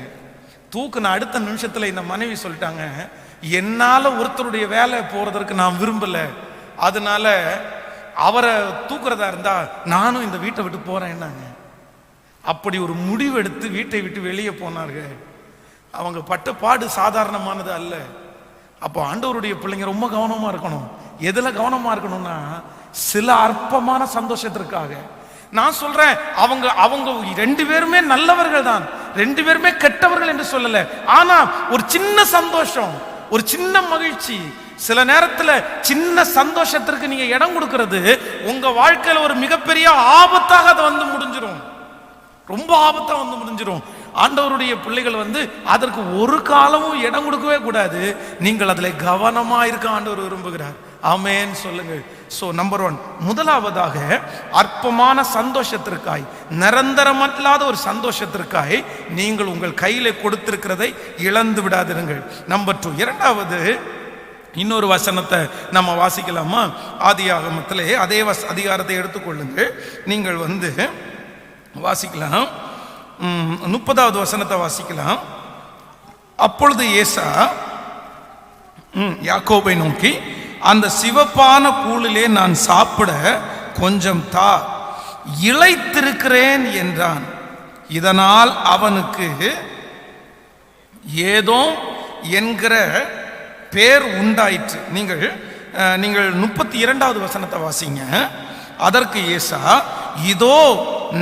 தூக்குன அடுத்த நிமிஷத்தில் இந்த மனைவி சொல்லிட்டாங்க, என்னால் ஒருத்தருடைய வேலை போகிறதற்கு நான் விரும்பலை, அதனால அவரை தூக்குறதா இருந்தா நானும் இந்த வீட்டை விட்டு போறேன்னாங்க. அப்படி ஒரு முடிவு எடுத்து வீட்டை விட்டு வெளியே போனார்கள். அவங்க பட்ட பாடு சாதாரணமானது அல்ல. அப்போ ஆண்டவருடைய பிள்ளைங்க ரொம்ப கவனமா இருக்கணும். எதுல கவனமா இருக்கணும்னா, சில அற்பமான சந்தோஷத்திற்காக. நான் சொல்றேன், அவங்க அவங்க 2 பேருமே நல்லவர்கள் தான், 2 பேருமே கெட்டவர்கள் என்று சொல்லல. ஆனா ஒரு சின்ன சந்தோஷம், ஒரு சின்ன மகிழ்ச்சி, சில நேரத்துல சின்ன சந்தோஷத்திற்கு நீங்க இடம் கொடுக்கிறது உங்க வாழ்க்கையில ஒரு மிகப்பெரிய ஆபத்தாக அது வந்து முடிஞ்சிடும். ரொம்ப ஆபத்தா வந்து முடிஞ்சிடும். ஆண்டவருடைய பிள்ளைகள் அதற்கு ஒரு காலமும் இடம் கொடுக்கவே கூடாது. நீங்கள் அதுல கவனமா இருக்க ஆண்டவர் விரும்புகிறார். ஆமென் சொல்லுங்க. சோ நம்பர் 1, முதலாவதாக அற்பமான சந்தோஷத்திற்காய், நிரந்தரமல்லாத ஒரு சந்தோஷத்திற்காய் நீங்கள் உங்கள் கையில கொடுத்திருக்கிறதை இழந்து விடாதிருங்கள். நம்பர் 2, இரண்டாவது இன்னொரு வசனத்தை நம்ம வாசிக்கலாமா? ஆதியாகமத்திலே அதே அதிகாரத்தை எடுத்துக்கொள்ளுங்கள். நீங்கள் வாசிக்கலாம். 30வது வசனத்தை வாசிக்கலாம். அப்பொழுது ஏசா யாக்கோபை நோக்கி, அந்த சிவப்பான கூழிலே நான் சாப்பிட கொஞ்சம் தா, இளைத்திருக்கிறேன் என்றான். இதனால் அவனுக்கு ஏதோம் என்கிற பேர் உண்டாயிற்று. நீங்கள் 32வது வசனத்தை வாசிங்க. அதற்கு ஏசா, இதோ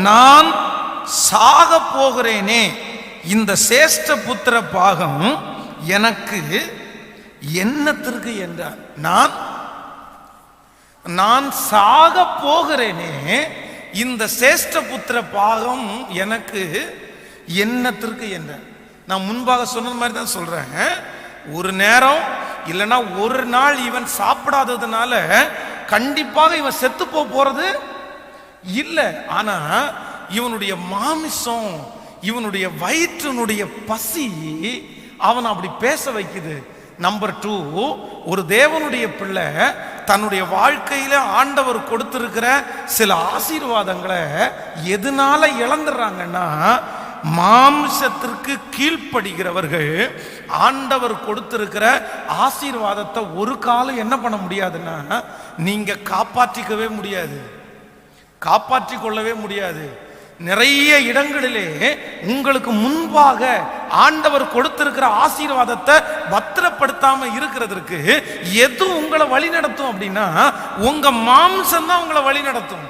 நான் சாக போகிறேனே, இந்த சேஷ்ட புத்திர பாகம் எனக்கு என்னத்திற்கு என்றார். நான் சாக போகிறேனே, இந்த சேஷ்ட புத்திர பாகம் எனக்கு என்னத்திற்கு என்றார். நான் முன்பாக சொன்ன மாதிரி தான் சொல்றேன். ஒரு நேரம் இல்லைன்னா ஒரு நாள் இவன் சாப்பிடாததுனால கண்டிப்பாக இவன் செத்து போறது இல்லை. ஆனா இவனுடைய மாமிசம், இவனுடைய வயிற்றினுடைய பசி அவன் அப்படி பேச வைக்குது. நம்பர் 2, ஒரு தேவனுடைய பிள்ளை தன்னுடைய வாழ்க்கையில ஆண்டவர் கொடுத்திருக்கிற சில ஆசீர்வாதங்களை எதனால இழந்துடுறாங்கன்னா, மாம்சத்திற்கு கீழ்ப்படுகிறவர்கள் ஆண்டவர் கொடுத்திருக்கிற ஆசீர்வாதத்தை ஒரு காலம் என்ன பண்ண முடியாதுன்னா நீங்க காப்பாற்றிக்கவே முடியாது, காப்பாற்றிக் கொள்ளவே முடியாது. நிறைய இடங்களிலே உங்களுக்கு முன்பாக ஆண்டவர் கொடுத்திருக்கிற ஆசீர்வாதத்தை பத்திரப்படுத்தாம இருக்கிறதுக்கு எது உங்களை வழி நடத்தும் அப்படின்னா உங்க மாம்சம் தான் உங்களை வழி நடத்தும்.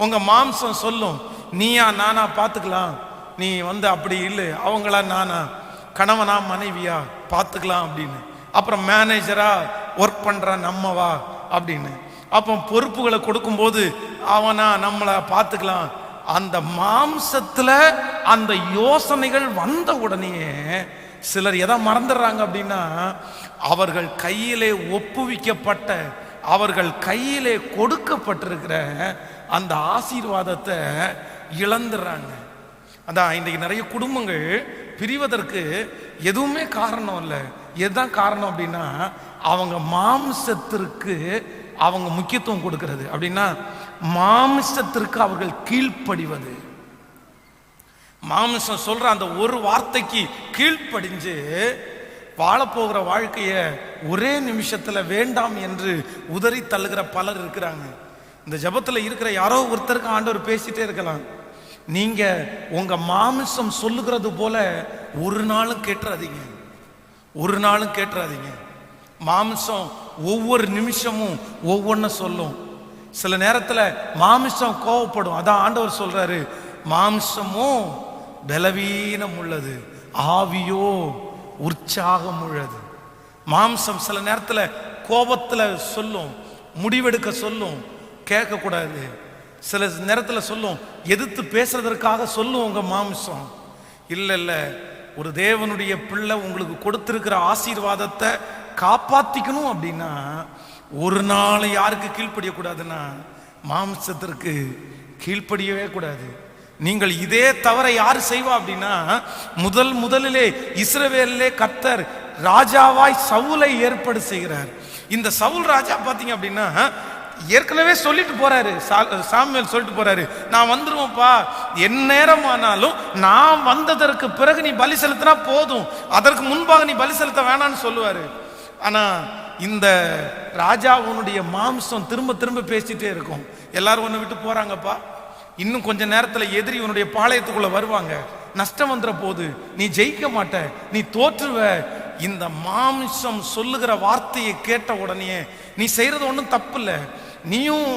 உங்க மாம்சம் சொல்லும், நீயா நானா பார்த்துக்கலாம், நீ அப்படி இல்லை, அவங்களா நானா, கணவனா மனைவியா பார்த்துக்கலாம் அப்படின்னு. அப்புறம் மேனேஜரா ஒர்க் பண்ற நம்மவா அப்படின்னு. அப்போ பொறுப்புகளை கொடுக்கும்போது அவனா நம்மளை பார்த்துக்கலாம். அந்த மாம்சத்துல அந்த யோசனைகள் வந்த உடனே சிலர் எதை மறந்துடுறாங்க அப்படின்னா அவர்கள் கையிலே ஒப்புவிக்கப்பட்ட, அவர்கள் கையிலே கொடுக்கப்பட்டிருக்கிற அந்த ஆசீர்வாதத்தை இழந்துடுறாங்க. அதான் இன்றைக்கு நிறைய குடும்பங்கள் பிரிவதற்கு எதுவுமே காரணம் இல்லை. எதுதான் காரணம் அப்படின்னா அவங்க மாம்சத்திற்கு அவங்க முக்கியத்துவம் கொடுக்கிறது. அப்படின்னா மாம்சத்திற்கு அவர்கள் கீழ்ப்படிவது, மாம்சம் சொல்ற அந்த ஒரு வார்த்தைக்கு கீழ்ப்படிஞ்சு வாழப்போகிற வாழ்க்கைய ஒரே நிமிஷத்துல வேண்டாம் என்று உதறி தள்ளுகிற பலர் இருக்கிறாங்க. இந்த ஜபத்துல இருக்கிற யாரோ ஒருத்தருக்கு ஆண்டவர் பேசிட்டே இருக்கலாம். நீங்க உங்க மாமிசம் சொல்லுகிறது போல ஒரு நாளும் கேட்டுறாதீங்க, ஒரு நாளும் கேட்டுறாதீங்க. மாமிசம் ஒவ்வொரு நிமிஷமும் ஒவ்வொன்னு சொல்லும். சில நேரத்துல மாமிசம் கோவப்படும். அதான் ஆண்டவர் சொல்றாரு, மாமிசமோ பலவீனம் உள்ளது, ஆவியோ உற்சாகம் உள்ளது. மாம்சம் சில நேரத்துல கோபத்துல சொல்லும், முடிவெடுக்க சொல்லும், கேட்க கூடாது. சில நேரத்துல சொல்லும், எதிர்த்து பேசுறதற்காக சொல்லும் உங்க மாம்சம். இல்ல இல்ல, ஒரு தேவனுடைய பிள்ளை உங்களுக்கு கொடுத்திருக்கிற ஆசீர்வாதத்தை காப்பாத்திக்கணும் அப்படின்னா ஒரு நாள் யாருக்கு கீழ்ப்படிய கூடாதுன்னா மாம்சத்திற்கு கீழ்ப்படியவே கூடாது. நீங்கள் இதே தவற யாரு செய்வா அப்படின்னா முதலிலே இஸ்ரவேலிலே கர்த்தர் ராஜாவாய் சவுலை ஏற்பாடு செய்கிறார். இந்த சவுல் ராஜா பாத்தீங்க அப்படின்னா ஏற்கனவே சொல்லிட்டு போறாரு, சாமுவேல் சொல்லிட்டு போறாரு, நான் வந்துருவேன்ப்பா, என் நேரம் ஆனாலும் நான் வந்ததற்கு பிறகு நீ பலி செலுத்தினா போதும், அதற்கு முன்பாக நீ பலி செலுத்த வேணான்னு சொல்லுவாரு. ஆனா இந்த ராஜாவுடைய மாம்சம் திரும்ப திரும்ப பேசிட்டே இருக்கும். எல்லாரும் ஒன்னு விட்டு போறாங்கப்பா, இன்னும் கொஞ்ச நேரத்துல எதிரி உன்னுடைய பாளையத்துக்குள்ள வருவாங்க, நஷ்டம் வந்துற போது, நீ ஜெயிக்க மாட்ட, நீ தோற்றுவ. இந்த மாம்சம் சொல்லுகிற வார்த்தையை கேட்ட உடனே நீ செய்யறது ஒன்றும் தப்பு இல்லை, நீயும்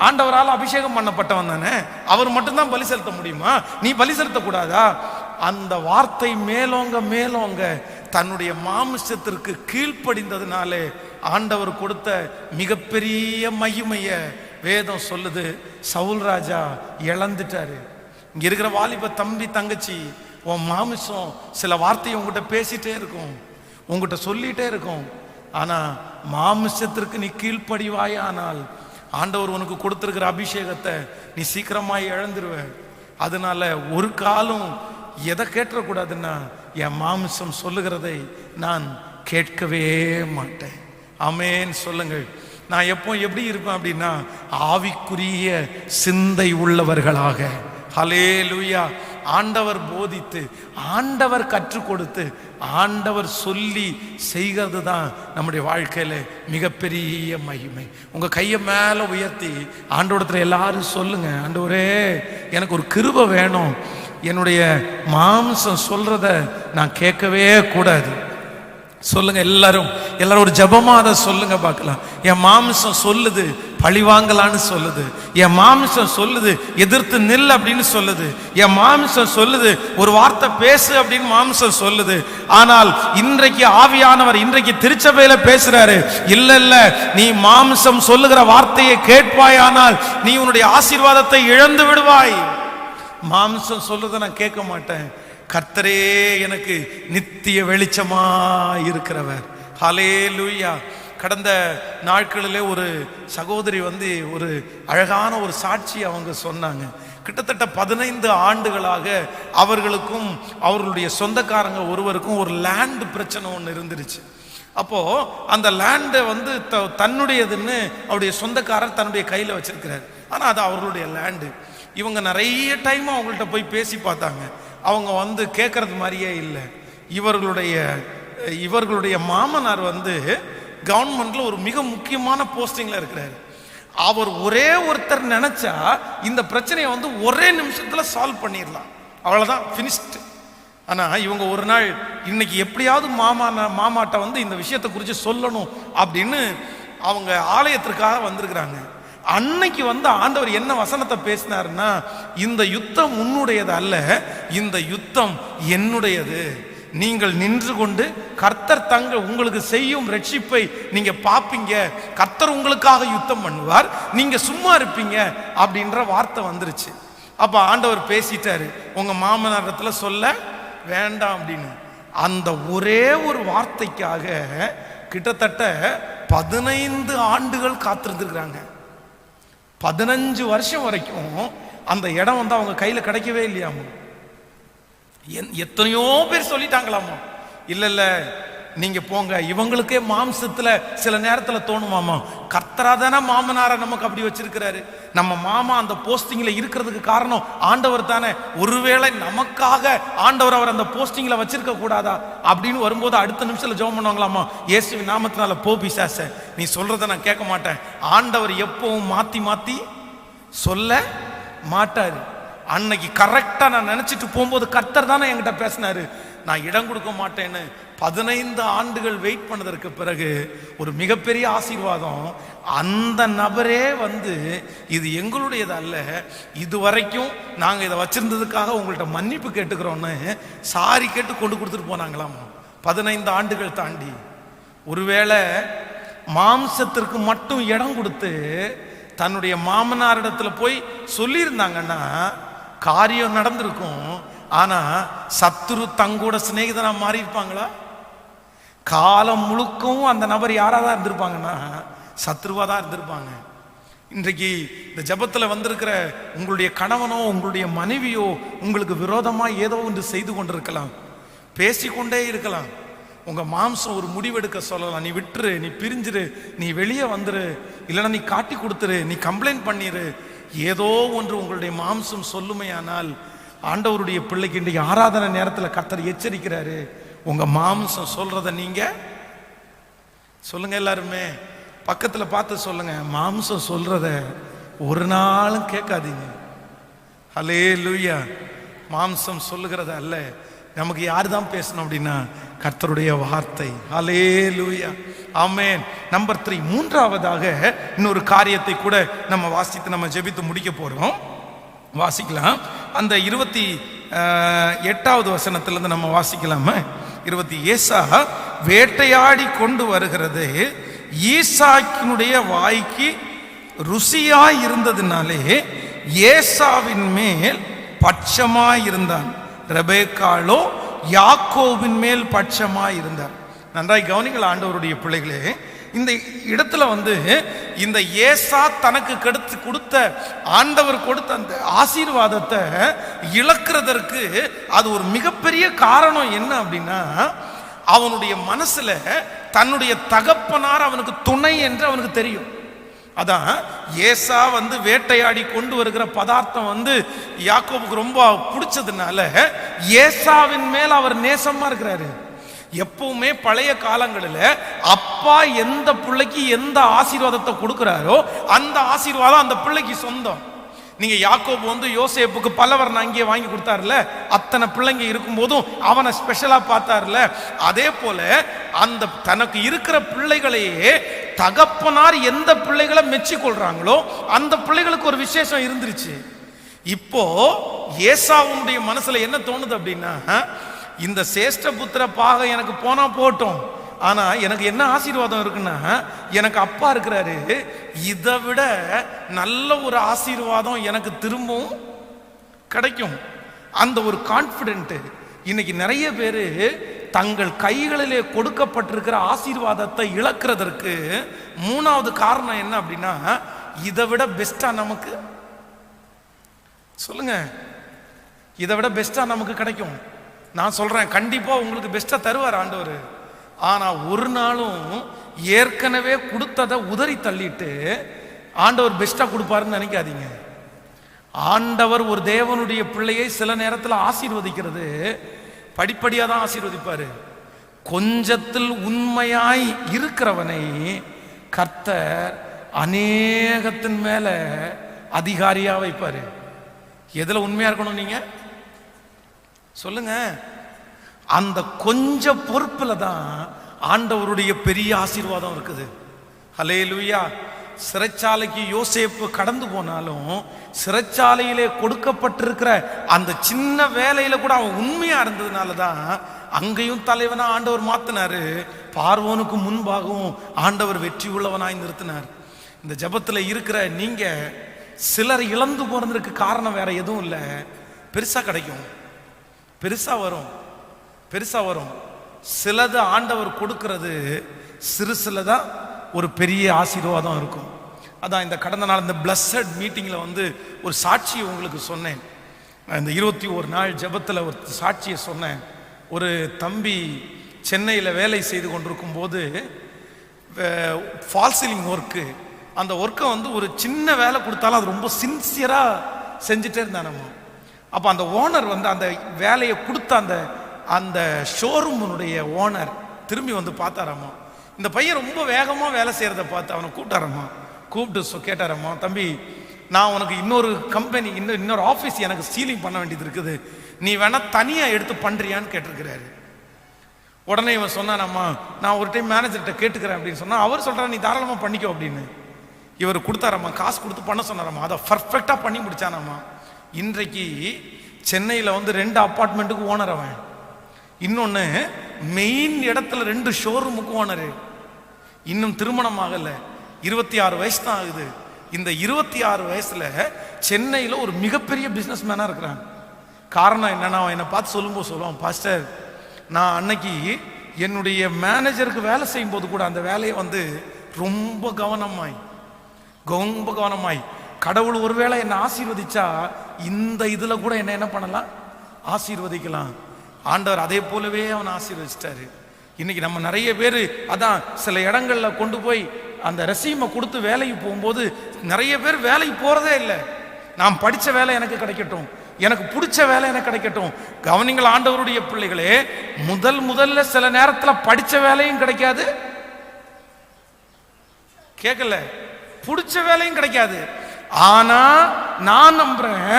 ஆண்டவரால் அபிஷேகம் பண்ணப்பட்டவன் தானே, அவர் மட்டும்தான் பலி செலுத்த முடியுமா, நீ பலி செலுத்தக்கூடாதா? அந்த வார்த்தை மேலோங்க மேலோங்க தன்னுடைய மாமிசத்திற்கு கீழ்ப்படிந்ததுனாலே ஆண்டவர் கொடுத்த மிகப்பெரிய மகிமைய வேதம் சொல்லுது. சவுல் ராஜா இழந்துட்டாரு. இங்க இருக்கிற வாலிப தம்பி தங்கச்சி, உன் மாமிசம் சில வார்த்தையை உங்ககிட்ட பேசிட்டே இருக்கும், உங்ககிட்ட சொல்லிட்டே இருக்கும். ஆனா மாமிசத்திற்கு நீ கீழ்ப்படிவாயானால் ஆண்டவர் உனக்கு கொடுத்திருக்கிற அபிஷேகத்தை நீ சீக்கிரமாய் இழந்துருவ. அதனால ஒரு காலம் எதை கேட்டக்கூடாதுன்னா, என் மாமிசம் சொல்லுகிறதை நான் கேட்கவே மாட்டேன். ஆமென் சொல்லுங்கள். நான் எப்போ எப்படி இருப்பேன் அப்படின்னா, ஆவிக்குரிய சிந்தை உள்ளவர்களாக. ஹல்லேலூயா. ஆண்டவர் போதித்து, ஆண்டவர் கற்றுக் கொடுத்து, ஆண்டவர் சொல்லி செய்கிறது தான் நம்முடைய வாழ்க்கையில மிகப்பெரிய மகிமை. உங்க கையை மேல உயர்த்தி ஆண்டவரத்துல எல்லாரும் சொல்லுங்க, ஆண்டவரே எனக்கு ஒரு கிருபை வேணும், என்னுடைய மாம்சம் சொல்றத நான் கேட்கவே கூடாது. சொல்லுங்க எல்லாரும் ஒரு ஜபமா அதை சொல்லுங்க பார்க்கலாம். என் மாம்சம் சொல்லுது பழி வாங்கலான்னு சொல்லுது, என் மாம்சம் சொல்லுது எதிர்த்து நில் அப்படின்னு சொல்லுது, என் மாம்சம் சொல்லுது ஒரு வார்த்தை பேசு அப்படின்னு மாம்சம் சொல்லுது. ஆனால் இன்றைக்கு ஆவியானவர் இன்றைக்கு திருச்சபையில பேசுறாரு, இல்ல நீ மாம்சம் சொல்லுகிற வார்த்தையை கேட்பாயானால் நீ உன்னுடைய ஆசீர்வாதத்தை இழந்து விடுவாய். மாம்சம் சொல்றதை நான் கேட்க மாட்டேன், கர்த்தரே எனக்கு நித்திய வெளிச்சமா இருக்கிறவர். ஹல்லேலூயா. கடந்த நாட்களிலே ஒரு சகோதரி ஒரு அழகான ஒரு சாட்சி அவங்க சொன்னாங்க. கிட்டத்தட்ட 15 ஆண்டுகளாக அவர்களுக்கும் அவர்களுடைய சொந்தக்காரங்க ஒருவருக்கும் ஒரு லேண்ட் பிரச்சனை ஒன்று இருந்துருச்சு. அப்போ அந்த லேண்டை தன்னுடையதுன்னு அவருடைய சொந்தக்காரர் தன்னுடைய கையில் வச்சிருக்கிறார். ஆனால் அது அவர்களுடைய லேண்டு. இவங்க நிறைய டைம் அவங்கள்ட்ட போய் பேசி பார்த்தாங்க, அவங்க கேட்கறது மாதிரியே இல்லை. இவர்களுடைய மாமனார் கவர்மெண்ட்ல ஒரு மிக முக்கியமான போஸ்டிங்ல இருக்கிறாரு. அவர் ஒரே ஒருத்தர் நினைச்சா இந்த பிரச்சனையை ஒரே நிமிஷத்துல சால்வ் பண்ணிடலாம், அவ்வளவுதான், பினிஷ்ட். ஆனா இவங்க ஒரு நாள் இன்னைக்கு எப்படியாவது மாமாட்ட இந்த விஷயத்தை குறித்து சொல்லணும் அப்படின்னு அவங்க ஆலயத்திற்காக வந்திருக்கிறாங்க. அன்னைக்கு ஆண்டவர் என்ன வசனத்தை பேசினாருன்னா, இந்த யுத்தம் உன்னுடையது அல்ல, இந்த யுத்தம் என்னுடையது. நீங்கள் நின்று கொண்டு கர்த்தர் உங்களுக்கு செய்யும் ரட்சிப்பை நீங்க பாப்பீங்க, கர்த்தர் உங்களுக்காக யுத்தம் பண்ணுவார், நீங்க சும்மா இருப்பீங்க அப்படின்ற வார்த்தை வந்துருச்சு. அப்ப ஆண்டவர் பேசிட்டாரு, உங்க மாமனாரத்துல சொல்ல வேண்டாம் அப்படின்னு. அந்த ஒரே ஒரு வார்த்தைக்காக கிட்டத்தட்ட 15 ஆண்டுகள் காத்திருந்திருக்கிறாங்க. 15 வருஷம் வரைக்கும் அந்த இடம் அவங்க கையில கிடைக்கவே இல்லையாமோ. எத்தனையோ பேர் சொல்லிட்டாங்களாமா, இல்ல நீங்க போங்க. இவங்களுக்கே மாம்சத்துல சில நேரத்துல தோணுமாமா, கர்த்தராதான மாமனார நமக்கு அப்படி வச்சிருக்கிறாரு, நம்ம மாமா அந்த போஸ்டிங்ல இருக்கிறதுக்கு காரணம் ஆண்டவர் தானே, ஒருவேளை நமக்காக ஆண்டவர் அவர் அந்த போஸ்டிங்ல வச்சிருக்க கூடாதா அப்படின்னு வரும்போது அடுத்த நிமிஷத்துல ஜெபம் பண்ணுவாங்களாமா, இயேசுவின் நாமத்தினால போ பிசாசே, நீ சொல்றத நான் கேட்க மாட்டேன். ஆண்டவர் எப்பவும் மாத்தி மாத்தி சொல்ல மாட்டாரு. அன்னைக்கு கரெக்டா நான் நினைச்சிட்டு போகும்போது கர்த்தர் தானே என்கிட்ட பேசினாரு, நான் இடம் கொடுக்க மாட்டேன்னு. 15 ஆண்டுகள் வெயிட் பண்ணதற்கு பிறகு ஒரு மிகப்பெரிய ஆசீர்வாதம். அந்த நபரே இது எங்களுடையது அல்ல, இதுவரைக்கும் நாங்க இதை வச்சிருந்ததுக்காக உங்கள்ட்ட மன்னிப்பு கேட்டுக்கிறோன்னு சாரி கேட்டு கொண்டு கொடுத்துட்டு போனாங்களாம். 15 ஆண்டுகள் தாண்டி ஒருவேளை மாம்சத்திற்கு மட்டும் இடம் கொடுத்து தன்னுடைய மாமனாரிடத்துல போய் சொல்லியிருந்தாங்கன்னா காரியம் நடந்திருக்கும். ஆனா சத்துரு தங்கூட சிநேகிதனா மாறி இருப்பாங்களா? காலம் முழுக்கவும் அந்த நபர் யாராதான் இருந்திருப்பாங்கன்னா சத்ருவா தான் இருந்திருப்பாங்க. இன்றைக்கு இந்த ஜபத்துல வந்திருக்கிற உங்களுடைய கணவனோ உங்களுடைய மனைவியோ உங்களுக்கு விரோதமா ஏதோ ஒன்று செய்து கொண்டிருக்கலாம், பேசிக்கொண்டே இருக்கலாம். உங்க மாம்சம் ஒரு முடிவெடுக்க சொல்லலாம், நீ விட்டுரு, நீ பிரிஞ்சிரு, நீ வெளியே வந்துரு, இல்லைன்னா நீ காட்டி கொடுத்துரு, நீ கம்ப்ளைண்ட் பண்ணிரு. ஏதோ ஒன்று உங்களுடைய மாம்சம் சொல்லுமையானால் ஆண்டவருடைய பிள்ளைக்கு இன்றைக்கு ஆராதனை நேரத்தில் கர்த்தர் எச்சரிக்கிறாரு, உங்க மாம்சம் சொல்றத நீங்க சொல்லுங்க. எல்லாருமே பக்கத்துல பார்த்து சொல்லுங்க, மாம்சம் சொல்றத ஒரு நாளும் கேட்காதீங்க. ஹல்லேலூயா. மாம்சம் சொல்லுகிறத அல்ல, நமக்கு யாரு தான் பேசணும் அப்படின்னா கர்த்தருடைய வார்த்தை. ஹல்லேலூயா, ஆமென். நம்பர் 3, மூன்றாவதாக இன்னொரு காரியத்தை கூட நம்ம வாசித்து நம்ம ஜெபித்து முடிக்க போறோம். வாசிக்கலாம். அந்த 28வது வசனத்திலிருந்து நம்ம வாசிக்கலாமா? ஏசா வேட்டையாடி கொண்டு வருகிறது ஈசாக்கினுடைய வாய்க்கு ருசியாய் இருந்ததுனாலே ஏசாவின் மேல் பட்சமாய் இருந்தான், ரெபெக்காளோ யாக்கோபின் மேல் பட்சமாய் இருந்தார். நன்றாய் கவனிங்கள் ஆண்டவருடைய பிள்ளைகளே. இந்த இடத்துல இந்த ஏசா தனக்கு கொடுத்த ஆண்டவர் கொடுத்த அந்த ஆசீர்வாதத்தை இழக்கிறதற்கு அது ஒரு மிகப்பெரிய காரணம் என்ன அப்படின்னா, அவனுடைய மனசுல தன்னுடைய தகப்பனார் அவனுக்கு துணை என்று அவனுக்கு தெரியும். அதான் ஏசா வேட்டையாடி கொண்டு வருகிற பதார்த்தம் யாக்கோபுக்கு ரொம்ப பிடிச்சதுனால ஏசாவின் மேல் அவர் நேசமா இருக்கிறாரு. எப்பவுமே பழைய காலங்களில் அப்பா எந்த பிள்ளைக்கு எந்த ஆசீர்வாதத்தை கொடுக்கிறாரோ அந்த ஆசீர்வாதம் அந்த பிள்ளைக்கு சொந்தம். நீங்க யாக்கோபு யோசேப்புக்கு பல்லவர்ணம் அங்கேயே வாங்கி கொடுத்தாருல, அத்தனை பிள்ளைங்க இருக்கும் போதும் அவனை ஸ்பெஷலா பார்த்தாருல, அதே போல அந்த தனக்கு இருக்கிற பிள்ளைகளையே தகப்பனார் எந்த பிள்ளைகளை மெச்சி கொள்றாங்களோ அந்த பிள்ளைகளுக்கு ஒரு விசேஷம் இருந்துருச்சு. இப்போ ஏசாவுடைய மனசுல என்ன தோணுது அப்படின்னா, இந்த சேஷ்ட புத்திர பாக எனக்கு போனா போட்டோம், ஆனா எனக்கு என்ன ஆசீர்வாதம் இருக்குன்னா எனக்கு அப்பா இருக்கிறாரு, இதை விட நல்ல ஒரு ஆசீர்வாதம் எனக்கு திரும்பவும் கிடைக்கும். அந்த ஒரு கான்பிடென்ட் இன்னைக்கு நிறைய பேரு தங்கள் கைகளிலே கொடுக்கப்பட்டிருக்கிற ஆசீர்வாதத்தை இழக்கிறதற்கு 3வது காரணம் என்ன அப்படின்னா, இதை விட பெஸ்டா நமக்கு சொல்லுங்க, இதை விட பெஸ்டா நமக்கு கிடைக்கும். நான் சொல்றேன், கண்டிப்பா உங்களுக்கு பெஸ்டா தருவார் ஆண்டவர். ஆனா ஒரு நாளும் ஏற்கனவே கொடுத்ததை உதறி தள்ளிட்டு ஆண்டவர் பெஸ்டா கொடுப்பாருன்னு நினைக்காதீங்க. ஆண்டவர் ஒரு தேவனுடைய பிள்ளையை சில நேரத்தில் ஆசீர்வதிக்கிறது படிப்படியா தான் ஆசீர்வதிப்பாரு. கொஞ்சத்தில் உண்மையாய் இருக்கிறவனை கர்த்தர் அநேகத்தின் மேல அதிகாரியா வைப்பாரு. எதுல உண்மையா இருக்கணும் நீங்க சொல்லுங்க. அந்த கொஞ்ச பொறுப்புல தான் ஆண்டவருடைய பெரிய ஆசீர்வாதம் இருக்குது. ஹல்லேலூயா. சிறைச்சாலைக்கு யோசேப்பு கடந்து போனாலும் சிறைச்சாலையிலே கொடுக்கப்பட்டிருக்கிற அந்த சின்ன வேலையில கூட அவன் உண்மையா இருந்ததுனால தான் அங்கேயும் தலைவனா ஆண்டவர் மாத்தினாரு. பார்வோனுக்கு முன்பாகவும் ஆண்டவர் வெற்றி உள்ளவனாய் நிறுத்தினார். இந்த ஜபத்துல இருக்கிற நீங்க சிலர் இழந்து போறதுக்கு காரணம் வேற எதுவும் இல்லை, பெருசா கிடைக்கும், பெருசா வரும், பெருசா வரும். சிலது ஆண்டவர் கொடுக்கிறது சிறு சிலதான் ஒரு பெரிய ஆசீர்வாதம் இருக்கும். அதான் இந்த கடந்த நாள் இந்த பிளஸட் மீட்டிங்ல ஒரு சாட்சியை உங்களுக்கு சொன்னேன். இந்த 21 நாள் ஜெபத்தில் ஒரு சாட்சியை சொன்னேன். ஒரு தம்பி சென்னையில் வேலை செய்து கொண்டிருக்கும் போது ஃபால் சீலிங் ஒர்க்கு, அந்த ஒர்க்கை ஒரு சின்ன வேலை கொடுத்தாலும் அது ரொம்ப சின்சியரா செஞ்சுட்டே இருந்தானம்மா. அப்போ அந்த ஓனர் அந்த வேலையை கொடுத்த அந்த ஷோரூமுடைய ஓனர் திரும்பி பார்த்தாராம்மா. இந்த பையன் ரொம்ப வேகமாக வேலை செய்கிறத பார்த்து அவனை கூப்பிட்டாரம்மா. கூப்பிட்டு கேட்டாரம்மா, தம்பி நான் உனக்கு இன்னொரு கம்பெனி இன்னொரு ஆஃபீஸ் எனக்கு சீலிங் பண்ண வேண்டியது இருக்குது, நீ வேணா தனியாக எடுத்து பண்ணுறியான்னு கேட்டிருக்கிறாரு. உடனே இவன் சொன்னானம்மா, நான் ஒரு டைம் மேனேஜர்கிட்ட கேட்டுக்கிறேன் அப்படின்னு சொன்னா, அவர் சொல்கிறான் நீ தாராளமாக பண்ணிக்கோ அப்படின்னு. இவர் கொடுத்தாரம்மா, காசு கொடுத்து பண்ண சொன்னாரம்மா. அதை பர்ஃபெக்டாக பண்ணி முடிச்சானம்மா. இன்றைக்கு சென்னையில் 2 அப்பார்ட்மெண்ட்டுக்கு ஓனர் அவன், இன்னொன்று மெயின் இடத்துல 2 ஷோரூமுக்கு ஓனரு. இன்னும் திருமணம் ஆகல, 26 வயசு தான் ஆகுது. இந்த 26 வயசுல சென்னையில் ஒரு மிகப்பெரிய பிஸ்னஸ் மேனா இருக்கிறான். காரணம் என்னன்னா, அவன் என்னை பார்த்து சொல்லும்போது சொல்லுவான், பாஸ்டர் நான் அன்னைக்கு என்னுடைய மேனேஜருக்கு வேலை செய்யும் போது கூட அந்த வேலையை ரொம்ப கவனமாய் கடவுள் ஒருவேளை என்னை ஆசீர்வதிச்சா இந்த இதுல கூட என்ன பண்ணலாம், ஆசீர்வதிக்கலாம். ஆண்டவர் அதே போலவே அவனை ஆசீர்வதிச்சிட்டாரு. இன்னைக்கு நம்ம நிறைய பேர் அதான் சில இடங்கள்ல கொண்டு போய் அந்த ரெசீமை கொடுத்து வேலைக்கு போகும்போது நிறைய பேர் வேலைக்கு போறதே இல்லை. நான் படிச்ச வேலை எனக்கு கிடைக்கட்டும், எனக்கு பிடிச்ச வேலை எனக்கு கிடைக்கட்டும். கவனிங்கள் ஆண்டவருடைய பிள்ளைகளே, முதல்ல சில நேரத்தில் படிச்ச வேலையும் கிடைக்காது, கேட்கல, பிடிச்ச வேலையும் கிடைக்காது. ஆனா நான் நம்புறேன்,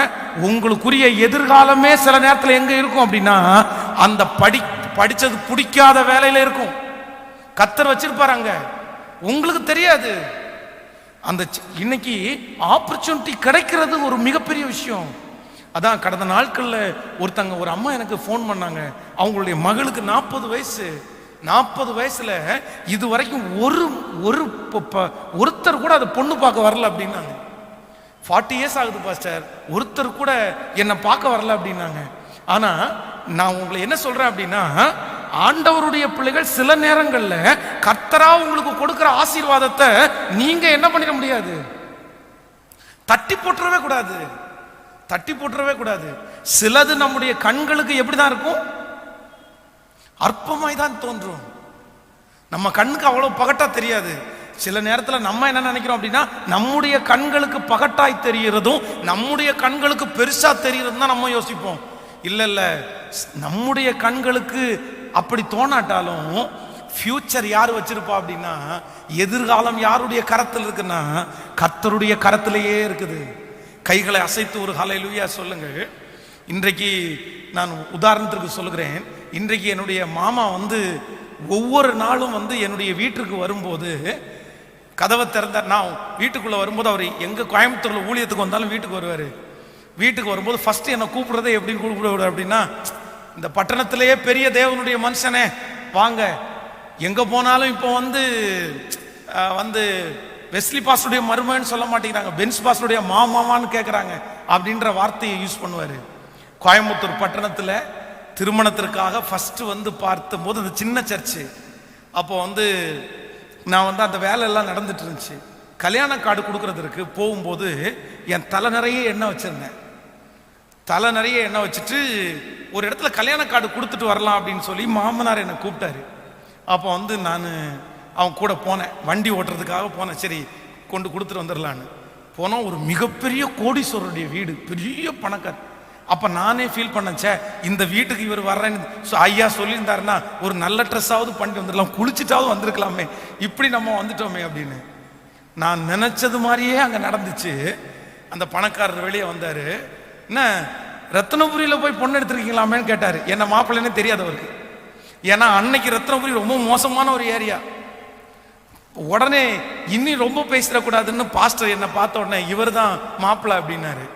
உங்களுக்குரிய எதிர்காலமே சில நேரத்தில் எங்க இருக்கும் அப்படின்னா அந்த படிச்சது பிடிக்காத வேலையில இருக்கும். கர்த்தர் வச்சிருப்பாரு அங்க, உங்களுக்கு தெரியாது. அந்த இன்னைக்கு ஆப்பர்ச்சுனிட்டி கிடைக்கிறது ஒரு மிகப்பெரிய விஷயம். அதான் கடந்த நாட்கள்ல ஒரு அம்மா எனக்கு ஃபோன் பண்ணாங்க. அவங்களுடைய மகளுக்கு 40 வயசு. 40 வயசுல இது வரைக்கும் ஒருத்தர் கூட அதை பொண்ணு பார்க்க வரல அப்படின்னாங்க. 40 இயர்ஸ் ஆகுது பாஸ்டர், ஒருத்தர் கூட என்னை பார்க்க வரல அப்படின்னாங்க. ஆனா நான் உங்களை என்ன சொல்றேன் அப்படின்னா, ஆண்டவருடைய பிள்ளைகள் சில நேரங்கள்ல கர்த்தரா உங்களுக்கு கொடுக்கிற ஆசீர்வாதத்தை நீங்க என்ன பண்ணிட முடியாது, தட்டி போட்டுறவே கூடாது, தட்டி போட்டுறவே கூடாது. சிலது நம்முடைய கண்களுக்கு எப்படிதான் இருக்கும், அற்பமாய் தான் தோன்றும். நம்ம கண்ணுக்கு அவ்வளவு பகட்டா தெரியாது. சில நேரத்தில் நம்ம என்ன நினைக்கிறோம் அப்படின்னா, நம்முடைய கண்களுக்கு பகட்டாய் தெரிகிறதும் நம்முடைய கண்களுக்கு பெருசா தெரிகிறதும் தான் நம்ம யோசிப்போம். இல்ல இல்ல, நம்முடைய கண்களுக்கு அப்படி தோணாட்டாலும் ஃபியூச்சர் யார் வச்சிருப்பா அப்படின்னா, எதிர்காலம் யாருடைய கரத்தில் இருக்குன்னா கர்த்தருடைய கரத்திலேயே இருக்குது. கைகளை அசைத்து ஒரு ஹல்லேலூயா சொல்லுங்க. இன்றைக்கு நான் உதாரணத்திற்கு சொல்லுகிறேன். இன்றைக்கு என்னுடைய மாமா ஒவ்வொரு நாளும் என்னுடைய வீட்டுக்கு வரும்போது கதவை திறந்தார். நான் வீட்டுக்குள்ள வரும்போது அவர் எங்க கோயம்புத்தூர்ல ஊழியத்துக்கு வந்தாலும் வீட்டுக்கு வருவாரு. வீட்டுக்கு வரும்போது ஃபர்ஸ்ட் என்ன கூப்பிடுறதே எப்படின்னு கூப்பிடுவாரு அப்படின்னா, இந்த பட்டணத்திலேயே பெரிய தேவனுடைய மனுஷனே வாங்க, எங்க போனாலும் இப்போ வெஸ்லி பாஸ்டருடைய மருமகன் சொல்ல மாட்டேங்கிறாங்க, பென்ஸ் பாஸ்டருடைய மாமான்னு கேட்குறாங்க அப்படின்ற வார்த்தையை யூஸ் பண்ணுவார். கோயம்புத்தூர் பட்டணத்தில் திருமணத்திற்காக ஃபர்ஸ்ட் பார்த்தபோது அந்த சின்ன சர்ச்சு, அப்போ நான் அந்த வேலை எல்லாம் நடந்துட்டு இருந்துச்சு. கல்யாண கார்டு கொடுக்கறதுக்கு போகும்போது என் தலை நிறைய எண்ணெய் வச்சிருந்தேன். தலை நிறைய எண்ணெய் வச்சுட்டு ஒரு இடத்துல கல்யாண கார்டு கொடுத்துட்டு வரலாம் அப்படின்னு சொல்லி மாமனார் என்னை கூப்பிட்டாரு. அப்போ நான் அவன் கூட போனேன், வண்டி ஓட்டுறதுக்காக போனேன். சரி கொண்டு கொடுத்துட்டு வந்துடலான்னு போனோம். ஒரு மிகப்பெரிய கோடீஸ்வரருடைய வீடு, பெரிய பணக்கார். அப்போ நானே ஃபீல் பண்ணேன், இந்த வீட்டுக்கு இவர் வர்றேன்னு ஐயா சொல்லியிருந்தாருன்னா ஒரு நல்ல ட்ரெஸ்ஸாவது பண்ணிட்டு வந்துடலாம், குளிச்சுட்டாவது வந்திருக்கலாமே, இப்படி நம்ம வந்துட்டோமே அப்படின்னு. நான் நினைச்சது மாதிரியே அங்கே நடந்துச்சு. அந்த பணக்காரர் வெளியே வந்தார். என்ன ரத்னபுரியில் போய் பொண்ணு எடுத்துருக்கீங்களாமேன்னு கேட்டார். என்ன மாப்பிள்ளைன்னே தெரியாது அவருக்கு. ஏன்னா அன்னைக்கு ரத்னபுரி ரொம்ப மோசமான ஒரு ஏரியா. உடனே இன்னும் ரொம்ப பேசிடக்கூடாதுன்னு பாஸ்டர் என்னை பார்த்த உடனே இவர் தான் மாப்பிள்ளை அப்படின்னாரு.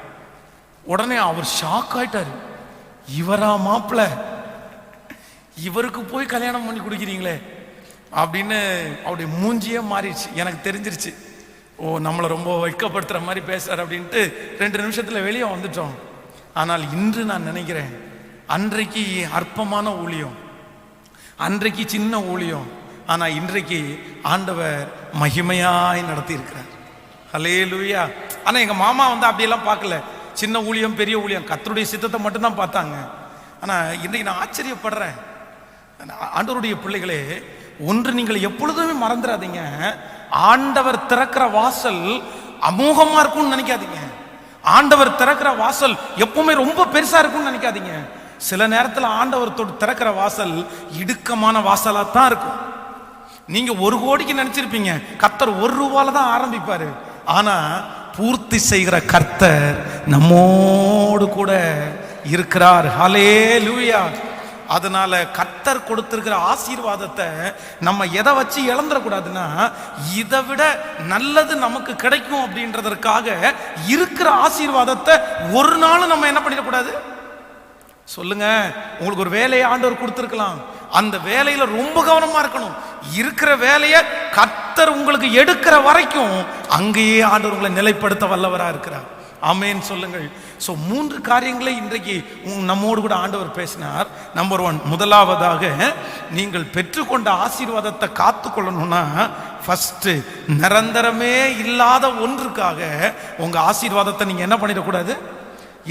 உடனே அவர் ஷாக் ஆயிட்டாரு. இவரா மாப்பிள்ளை, இவருக்கு போய் கல்யாணம் பண்ணி கொடுக்குறீங்களே அப்படின்னு அவருடைய மூஞ்சியே மாறிடுச்சு. எனக்கு தெரிஞ்சிருச்சு, ஓ நம்மளை ரொம்ப வைக்கப்படுத்துற மாதிரி பேசுறாரு அப்படின்ட்டு 2 நிமிஷத்துல வெளியே வந்துட்டோம். ஆனால் இன்று நான் நினைக்கிறேன், அன்றைக்கு அற்பமான ஊழியம், அன்றைக்கு சின்ன ஊழியம், ஆனா இன்றைக்கு ஆண்டவர் மகிமையாய் நடத்தி இருக்கிறார். ஹல்லேலூயா. ஆனா எங்க மாமா அப்படியெல்லாம் பார்க்கல. சின்ன ஊழியம் பெரிய ஊழியம் கர்த்தருடைய சித்தத்தை மட்டும்தான் பார்த்தாங்க. ஆனா இன்றைக்கு நான் ஆச்சரியப்படுறேன். ஆண்டவருடைய பிள்ளைகளே, ஒன்று நீங்கள் எப்பொழுதுமே மறந்துடாதீங்க, ஆண்டவர் திறக்கிற வாசல் அமோகமா இருக்கும்னு நினைக்காதீங்க. ஆண்டவர் திறக்கிற வாசல் எப்பவுமே ரொம்ப பெருசா இருக்கும்னு நினைக்காதீங்க. சில நேரத்தில் ஆண்டவர் திறக்கிற வாசல் இடுக்கமான வாசலா தான் இருக்கும். நீங்க 1 கோடிக்கு நினைச்சிருப்பீங்க, கர்த்தர் 1 ரூபால தான் ஆரம்பிப்பாரு. ஆனா பூர்த்தி செய்கிற கர்த்தர் நம்மோடு கூட இருக்கிறார். ஹல்லேலூயா. அதனால கர்த்தர் கொடுத்திருக்கிற ஆசீர்வாதத்தை நம்ம எதை வச்சு இழந்துடக்கூடாதுன்னா, இதை விட நல்லது நமக்கு கிடைக்கும் அப்படின்றதற்காக இருக்கிற ஆசீர்வாதத்தை ஒரு நாளும் நம்ம என்ன பண்ணிடக்கூடாது. சொல்லுங்க, உங்களுக்கு ஒரு வேலையை ஆண்டவர் கொடுத்திருக்கலாம், அந்த வேலையில ரொம்ப கவனமா இருக்கணும். இருக்கிற வேலையை கர்த்தர் உங்களுக்கு எடுக்கிற வரைக்கும் அங்கேயே ஆண்டவர் உங்களை நிலைப்படுத்த வல்லவரா இருக்கிறார். ஆமென் சொல்லுங்கள். ஸோ 3 காரியங்களை இன்றைக்கு நம்மோடு கூட ஆண்டவர் பேசினார். நம்பர் 1, முதலாவதாக நீங்கள் பெற்றுக்கொண்ட ஆசீர்வாதத்தை காத்து கொள்ளணும்னா ஃபர்ஸ்ட் நிரந்தரமே இல்லாத ஒன்றுக்காக உங்க ஆசீர்வாதத்தை நீங்க என்ன பண்ணிடக்கூடாது,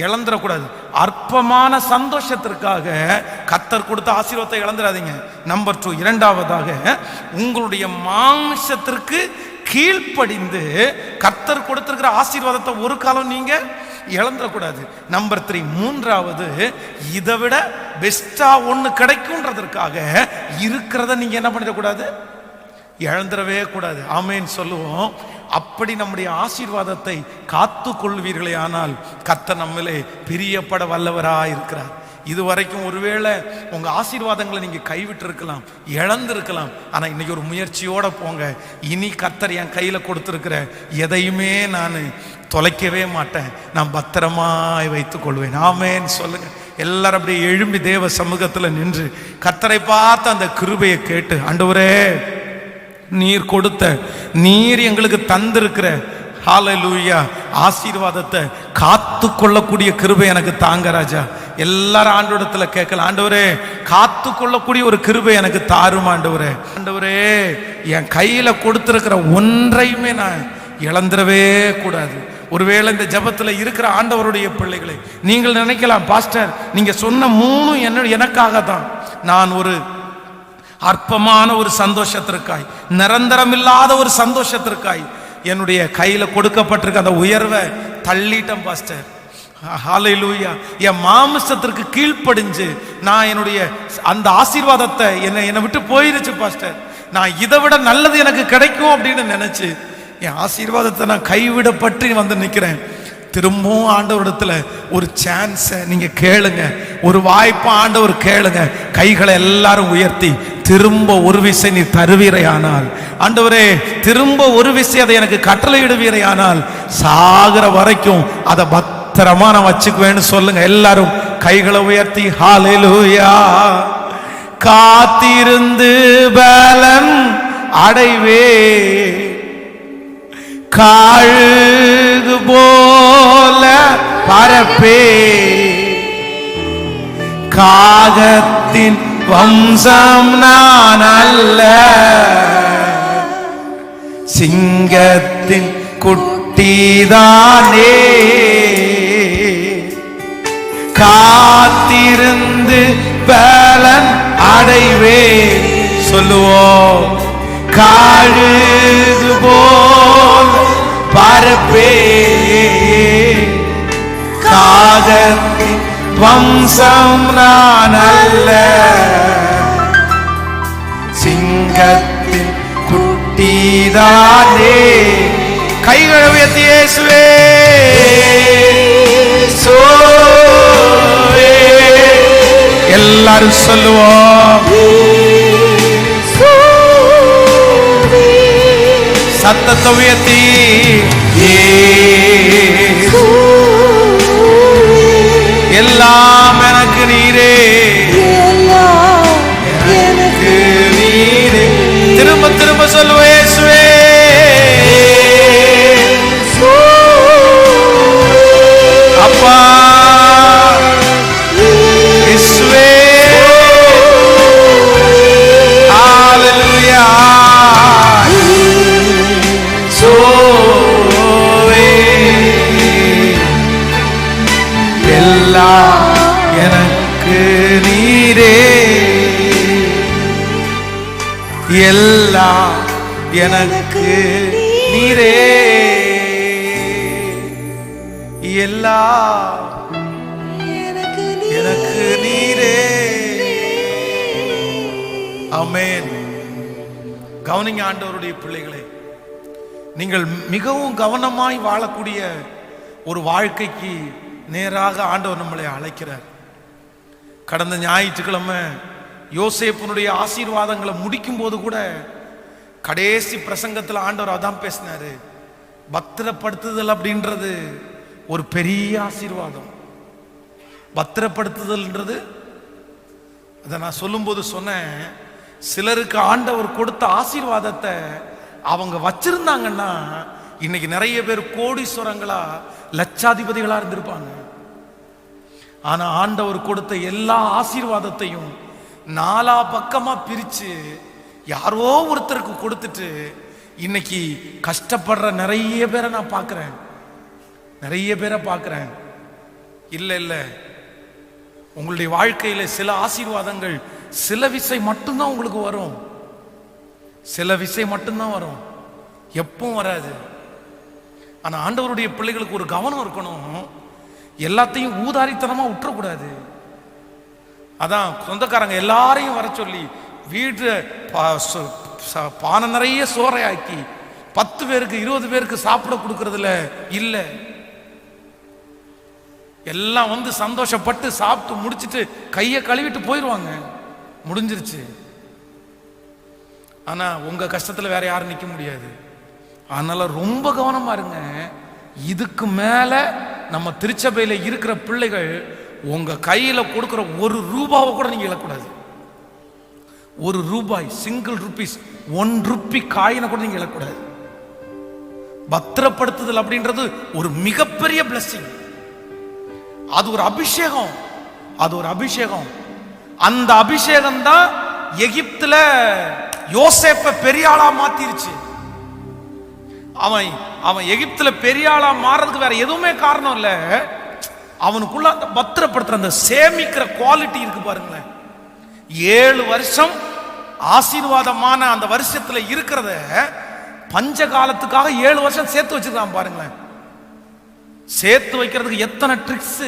இழந்துடக்கூடாது. அற்பமான சந்தோஷத்திற்காக கர்த்தர் கொடுத்த ஆசீர்வாதத்தை இழந்துடாதீங்க. நம்பர் 2, இரண்டாவதாக உங்களுடைய மாம்சத்திற்கு கீழ்ப்படிந்து கர்த்தர் கொடுத்திருக்கிற ஆசீர்வாதத்தை ஒரு காலம் நீங்க இழந்துடக்கூடாது. நம்பர் 3, மூன்றாவது இதை விட பெஸ்டா ஒண்ணு கிடைக்கும்ன்றதற்காக இருக்கிறத நீங்க என்ன பண்ணிடக்கூடாது, இழந்துடவே கூடாது. ஆமென் சொல்லுவோம். அப்படி நம்முடைய ஆசீர்வாதத்தை காத்து கொள்வீர்களே ஆனால் கர்த்தர் நம்மிலே பிரியப்பட வல்லவராய் இருக்கிறார். இதுவரைக்கும் ஒருவேளை உங்க ஆசீர்வாதங்களை நீங்க கைவிட்டு இருக்கலாம், இழந்திருக்கலாம். ஆனா இன்னைக்கு ஒரு முயற்சியோட போங்க. இனி கர்த்தர் என் கையில கொடுத்திருக்கிற எதையுமே நான் தொலைக்கவே மாட்டேன், நான் பத்திரமாய் வைத்துக் கொள்வேன். ஆமென் சொல்லுங்க. எல்லாரும் அப்படியே எழும்பி தேவ சமூகத்துல நின்று கர்த்தரை பார்த்து அந்த கிருபையை கேட்டு, ஆண்டவரே நீர் கொடுத்த, நீர் எங்களுக்கு தந்திருக்கிற ஹல்லேலூயா ஆசீர்வாதத்தை காத்து கொள்ளக்கூடிய கிருபை எனக்கு தாங்க ராஜா. எல்லாரும் ஆண்டவரத்துல கேட்கலாம், ஆண்டவரே காத்து கொள்ளக்கூடிய ஒரு கிருபை எனக்கு தாரும் ஆண்டவரே. ஆண்டவரே என் கையில கொடுத்திருக்கிற ஒன்றையுமே நான் இழந்துடவே கூடாது. ஒருவேளை இந்த ஜபத்துல இருக்கிற ஆண்டவருடைய பிள்ளைகளை நீங்கள் நினைக்கலாம், பாஸ்டர் நீங்க சொன்ன மூணும் எனக்காக தான். நான் ஒரு அற்பமான ஒரு சந்தோஷத்திற்காய், நிரந்தரம் இல்லாத ஒரு சந்தோஷத்திற்காய் என்னுடைய கையில கொடுக்கப்பட்டிருக்க அந்த உயர்வை தள்ளிட்டேன் பாஸ்டர். ஹல்லேலூயா. என் மாமிசத்திற்கு கீழ்ப்படிஞ்சு நான் என்னுடைய அந்த ஆசீர்வாதத்தை என்னை விட்டு போயிருச்சு பாஸ்டர். நான் இதை விட நல்லது எனக்கு கிடைக்கும் அப்படின்னு நினைச்சு என் ஆசீர்வாதத்தை நான் கைவிடப்பட்டு வந்து நிற்கிறேன். திரும்பவும் ஆண்டவரிடத்துல ஒரு சான்ஸை நீங்க கேளுங்க, ஒரு வாய்ப்பை ஆண்டவர் கேளுங்க. கைகளை எல்லாரும் உயர்த்தி திரும்ப ஒரு விசை நீ தருவீரையானால், ஆண்டவரே திரும்ப ஒரு விசை அதை எனக்கு கட்டளையிடுவீரையானால் சாகிற வரைக்கும் அதை பத்திரமா நான் வச்சுக்குவேன்னு சொல்லுங்க. எல்லாரும் கைகளை உயர்த்தி ஹல்லேலூயா. காத்திருந்து பலன் அடைவே, காழுகு போல பரப்பே, காகத்தின் வம்சம் நான் அல்ல, சிங்கத்தின் குட்டிதானே. காத்திருந்து பலன் அடைவே சொல்லுவோம். காழுது போல் பரப்பே, காகத்தின் வம்சம் நான் அல்ல, சிங்கத்தின் குட்டிதானே. கைகளை உயர்த்தி இயேசுவே எல்லாரும் சொல்லுவோம். சத்தத்தை உயர்த்தி எல்லாம் எனக்கு நீரே, எனக்கு நீரே. திரும்ப திரும்ப சொல்லுவே இயேசுவே. அப்பா இயேசுவே ஹல்லேலூயா. எனக்கு நீரே, எல்லாம் எனக்கு நீரே, எல்லாம் எனக்கு நீரே. ஆமென். கவனிங்க ஆண்டவருடைய பிள்ளைகளே, நீங்கள் மிகவும் கவனமாய் வாழக்கூடிய ஒரு வாழ்க்கைக்கு நேராக ஆண்டவர் நம்மளை அழைக்கிறார். கடந்த ஞாயிற்றுக்கிழமை யோசேப்புனுடைய ஆசீர்வாதங்களை முடிக்கும் போது கூட கடைசி பிரசங்கத்தில் ஆண்டவர் அதான் பேசினாரு. பத்திரப்படுத்துதல் அப்படின்றது ஒரு பெரிய ஆசீர்வாதம். பத்திரப்படுத்துதல்ன்றது அதை நான் சொல்லும்போது சொன்னேன், சிலருக்கு ஆண்டவர் கொடுத்த ஆசீர்வாதத்தை அவங்க வச்சிருந்தாங்கன்னா இன்னைக்கு நிறைய பேர் கோடீஸ்வரங்களா லட்சாதிபதிகளா இருந்திருப்பாங்க. ஆனா ஆண்டவர் கொடுத்த எல்லா ஆசீர்வாதத்தையும் நாலா பக்கமா பிரிச்சு யாரோ ஒருத்தருக்கு கொடுத்துட்டு இன்னைக்கு கஷ்டப்படுற நிறைய பேரை நான் பார்க்கிறேன், நிறைய பேரை பார்க்கிறேன். இல்ல இல்ல, உங்களுடைய வாழ்க்கையில சில ஆசீர்வாதங்கள் சில விசை மட்டும்தான் உங்களுக்கு வரும், சில விசை மட்டும்தான் வரும், எப்பவும் வராது. ஆனா ஆண்டவருடைய பிள்ளைகளுக்கு ஒரு கவனம் இருக்கணும், எல்லாத்தையும் ஊதாரித்தனமா விட்டுறக்கூடாது. அதான் சொந்தக்காரங்க எல்லாரையும் வர சொல்லி வீட்டு பானை நிறைய சோறை ஆக்கி 10 பேருக்கு 20 பேருக்கு சாப்பிட கொடுக்கறதுல இல்ல. எல்லாம் வந்து சந்தோஷப்பட்டு சாப்பிட்டு முடிச்சிட்டு கையை கழுவிட்டு போயிடுவாங்க, முடிஞ்சிருச்சு. ஆனா உங்க கஷ்டத்துல வேற யாரும் நிக்க முடியாது. அதனால ரொம்ப கவனமா இருங்க. இதுக்கு மேல நம்ம திருச்சபையில இருக்கிற பிள்ளைகள் உங்க கையில கொடுக்கிற ஒரு ரூபாவை கூட நீங்க இழக்கூடாது. ஒரு ரூபாய், சிங்கிள் ருபீஸ், 1 ரூபி காயினை கூட நீங்க இழக்கூடாது. பத்திரப்படுத்துதல் அப்படின்றது ஒரு மிகப்பெரிய பிளஸிங். அது ஒரு அபிஷேகம், அது ஒரு அபிஷேகம். அந்த அபிஷேகம் தான் எகிப்துல யோசேப்பை பெரிய ஆளா மாத்திருச்சு. அவன் எகிப்துல பெரிய ஆளா மாறதுக்கு வேற எதுவுமே காரணம் இல்ல, அவனுக்குள்ள அந்த பத்திரப்படுத்துற அந்த சேமிக்கிற குவாலிட்டி இருக்கு பாருங்களேன். 7 வருஷம் ஆசீர்வாதமான அந்த வருஷத்துல இருக்கிறத பஞ்ச காலத்துக்காக 7 வருஷம் சேர்த்து வச்சிருக்கான் பாருங்களேன். சேர்த்து வைக்கிறதுக்கு எத்தனை ட்ரிக்ஸ்,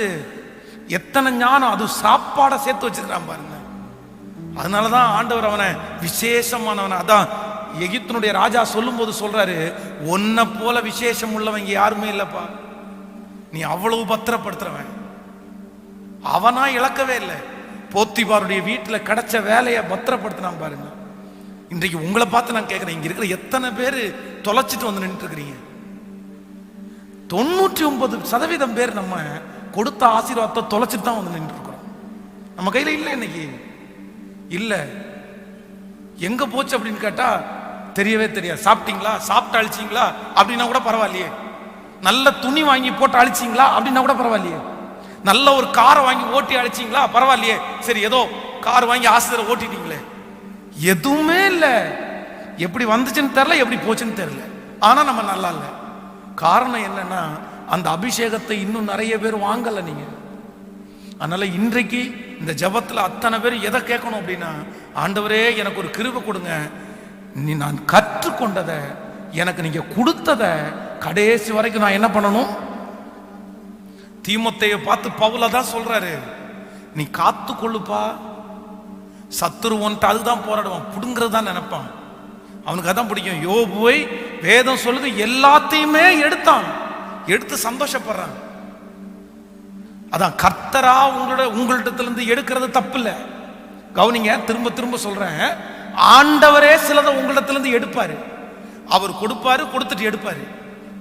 எத்தனை ஞானம், அது சாப்பாட சேர்த்து வச்சிருக்கான் பாருங்க. அதனாலதான் ஆண்டவர் அவனை விசேஷமானவன். அதான் எகிப்தினுடைய ராஜா சொல்லும் போது சொல்றாரு, உன்னை போல விசேஷம் உள்ளவங்க யாருமே இல்லப்பா, நீ அவ்வளவு பத்திரப்படுத்துறவன். அவனா இழக்கவே இல்லை. போத்திபாருடைய வீட்டுல கிடைச்ச வேலையை பத்திரப்படுத்தினான் பாருங்க. இன்றைக்கு உங்களை பார்த்து நான் கேட்கிறேன், இங்க இருக்கிற எத்தனை பேர் தொலைச்சிட்டு வந்து நின்று இருக்கிறீங்க? 99% பேர் நம்ம கொடுத்த ஆசீர்வாதத்தை தொலைச்சிட்டு தான் வந்து நின்று இருக்கிறோம். நம்ம கையில இல்லை, இன்னைக்கு இல்ல. எங்க போச்சு அப்படின்னு கேட்டா தெரியவே தெரியாது. சாப்பிட்டீங்களா, சாப்பிட்டு அழிச்சிங்களா அப்படின்னா கூட பரவாயில்லையே. நல்ல துணி வாங்கி போட்டு அழிச்சிங்களா அப்படின்னா கூட பரவாயில்லையே. நல்ல ஒரு காரை வாங்கி ஓட்டி அழிச்சிங்களா பரவாயில்லையே. சரி, ஏதோ கார் வாங்கி ஆசிரியர் ஓட்டிட்டீங்களே. எதுவுமே இல்லை. எப்படி வந்துச்சுன்னு தெரியல, எப்படி போச்சுன்னு தெரியல. ஆனா நம்ம நல்லா இல்லை. காரணம் என்னன்னா, அந்த அபிஷேகத்தை இன்னும் நிறைய பேர் வாங்கல நீங்க. அதனால இன்றைக்கு இந்த ஜபத்துல அத்தனை பேர் எதை கேட்கணும் அப்படின்னா, ஆண்டவரே எனக்கு ஒரு கிருபை கொடுங்க, நீ நான் கற்றுக்கொண்டதை, எனக்கு நீங்க கொடுத்ததை கடைசி வரைக்கும் நான் என்ன பண்ணணும். தீமோத்தேயை பார்த்து பவுல தான் சொல்றாரு, நீ காத்து கொள்ளுப்பா. சத்துருவன்ட்டு அதுதான் போராடுவான், புடுங்கிறது தான் நினைப்பான். அவனுக்கு அதான் பிடிக்கும். யோபுவை வேதம் சொல்லுது எல்லாத்தையுமே எடுத்தான், எடுத்து சந்தோஷப்படுறான். அதான் கர்த்தரா உங்களிடத்திலிருந்து எடுக்கிறது தப்பு இல்லை. கவனிங்க, திரும்ப திரும்ப சொல்றேன், ஆண்டவரே சிலதை உங்களிடத்திலிருந்து எடுப்பாரு. அவர் கொடுப்பாரு, கொடுத்துட்டு எடுப்பாரு.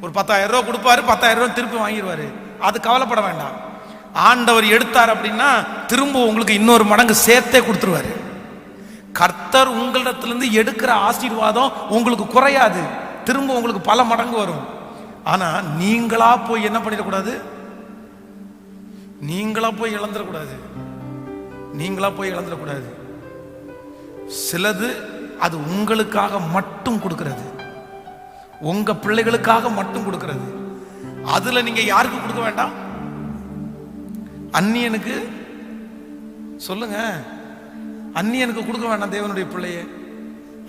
ஒரு 10,000 ரூபாய் கொடுப்பாரு, 10,000 ரூபாய் திருப்பி வாங்கிடுவாரு. அது கவலைப்பட வேண்டாம். ஆண்டவர் எடுத்தார் அப்படின்னா திரும்ப உங்களுக்கு இன்னொரு மடங்கு சேர்த்தே கொடுத்துருவாரு. கர்த்தர் உங்களிடத்திலிருந்து எடுக்கிற ஆசீர்வாதம் உங்களுக்கு குறையாது, திரும்ப உங்களுக்கு பல மடங்கு வரும். ஆனா நீங்களா போய் என்ன பண்ணிடக்கூடாது, நீங்களா போய் இழந்துடக்கூடாது, நீங்களா போய் இழந்துடக்கூடாது. சிலது அது உங்களுக்காக மட்டும் கொடுக்கிறது, உங்க பிள்ளைகளுக்காக மட்டும் கொடுக்கிறது. அதுல நீங்க யாருக்கு கொடுக்க வேண்டாம்? அந்நியனுக்கு சொல்லுங்க, அந்நியனுக்கு கொடுக்க வேண்டாம். தேவனுடைய பிள்ளையே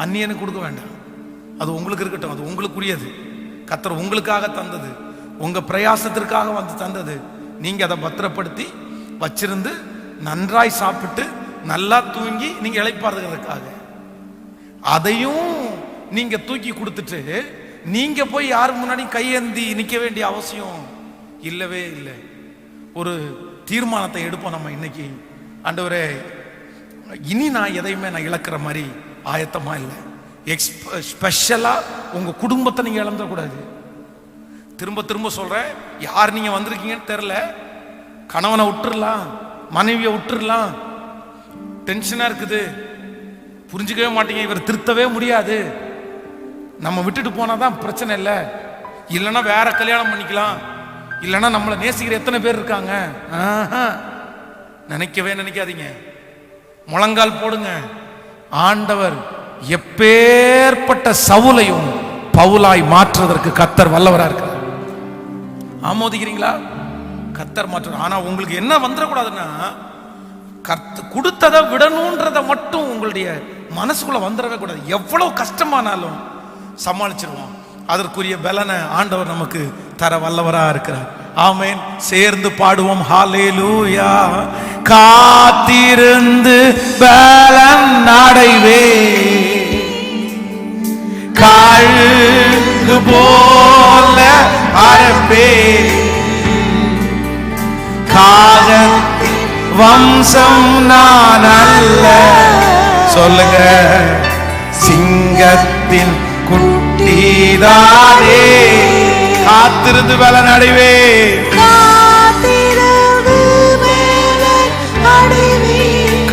அந்நியனுக்கு கொடுக்க வேண்டாம். அது உங்களுக்கு இருக்கட்டும், அது உங்களுக்குரியது. கர்த்தர் உங்களுக்காக தந்தது, உங்க பிரயாசத்திற்காக வந்து தந்தது. நீங்க அதை பத்திரப்படுத்தி வச்சிருந்து நன்றாய் சாப்பிட்டு நல்லா தூங்கி நீங்க இளைப்பாறுறதுக்காக, அதையும் நீங்க தூக்கி கொடுத்துட்டு நீங்க போய் யாரு முன்னாடி கையேந்தி நிக்க வேண்டிய அவசியம் இல்லவே இல்லை. ஒரு தீர்மானத்தை எடுப்போம் நம்ம இன்னைக்கு. ஆண்டவரே, இனி நான் எதையுமே நான் இழக்கிற மாதிரி ஆயத்தமா இல்லை. ஸ்பெஷலா உங்க குடும்பத்தை நீங்க இழந்துடக்கூடாது. திரும்ப திரும்ப சொல்றேன், யார் நீங்க வந்திருக்கீங்கன்னு தெரியல. கணவனை விட்டுறலாம், மனைவியை விட்டுறலாம், டென்ஷனா இருக்குது, புரிஞ்சுக்கவே மாட்டீங்க, இவர் திருத்தவே முடியாது, நம்ம விட்டுட்டு போனாதான் பிரச்சனை இல்லை, இல்லைன்னா வேற கல்யாணம் பண்ணிக்கலாம், இல்லைன்னா நம்மளை நேசிக்கிற எத்தனை பேர் இருக்காங்க, நினைக்கவே நினைக்காதீங்க. முழங்கால் போடுங்க. ஆண்டவர் எப்பேற்பட்ட சவுலையும் பவுலாய் மாற்றுவதற்கு கர்த்தர் வல்லவரா இருக்கிறார். ஆமோதிக்கிறீங்களா? கர்த்தர் மாற்ற. ஆனா உங்களுக்கு என்ன வந்துடக்கூடாதுன்னா, கொடுத்ததை விடணும்ன்றத மட்டும் உங்களுடைய மனசுக்குள்ள வந்துடவே கூடாது. எவ்வளவு கஷ்டமானாலும் சமாளிச்சிருவோம். அதற்குரிய பலனை ஆண்டவர் நமக்கு தர வல்லவரா இருக்கிறார். ஆமென். சேர்ந்து பாடுவோம். ஹல்லேலூயா. காத்திருந்து பலன் அடைவே, கழுகு போல அறப்பே, வம்சம் நான் அல்ல. சொல்லுங்க, சிங்கத்தின் குட்டிதானே, காத்திருந்து பலன் அடைவே.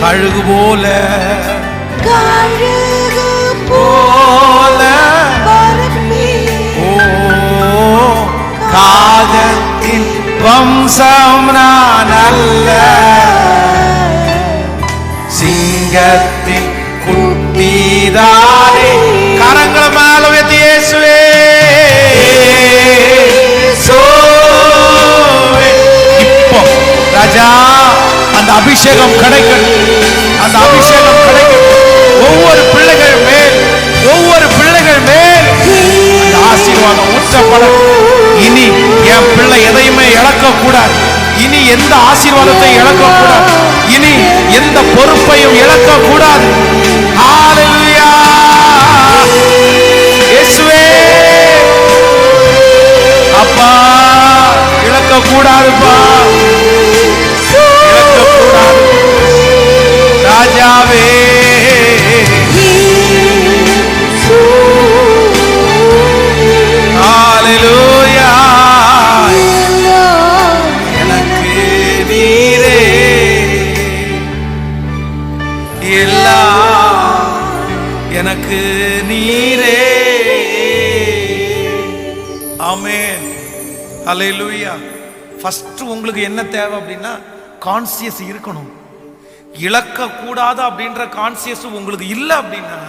கழுகு போல காகத்தின் வம்சம் நான் அல்ல, சிங்கத்தின் குட்டிதானே. கரங்களை மேல உயர்த்தி இயேசுவே. இப்போ ராஜா அந்த அபிஷேகம் கிடைக்கணும், அந்த அபிஷேகம் கிடைக்கணும். ஒவ்வொரு பிள்ளைகள் மேல், ஒவ்வொரு பிள்ளைகள் மேல் அந்த ஆசீர்வாதம் ஊற்றப்படும். இனி என் பிள்ளை எதையுமே இழக்க கூடாது. இனி எந்த ஆசீர்வாதத்தை இழக்க கூடாது. இனி எந்த பொறுப்பையும் இழக்க கூடாது. ஹல்லேலூயா. இயேசுவே அப்பா, இழக்க கூடாதுப்பா, இழக்க கூடாது ராஜாவே. ஹல்லேலூயா. எனக்கு நீரே எல்லாம், எனக்கு நீரே. ஆமென். ஹல்லேலூயா. ஃபர்ஸ்ட் உங்களுக்கு என்ன தேவை அப்படின்னா கான்சியஸ் இருக்கணும். இழக்க கூடாது அப்படின்ற கான்சியஸ் உங்களுக்கு இல்லை அப்படின்னா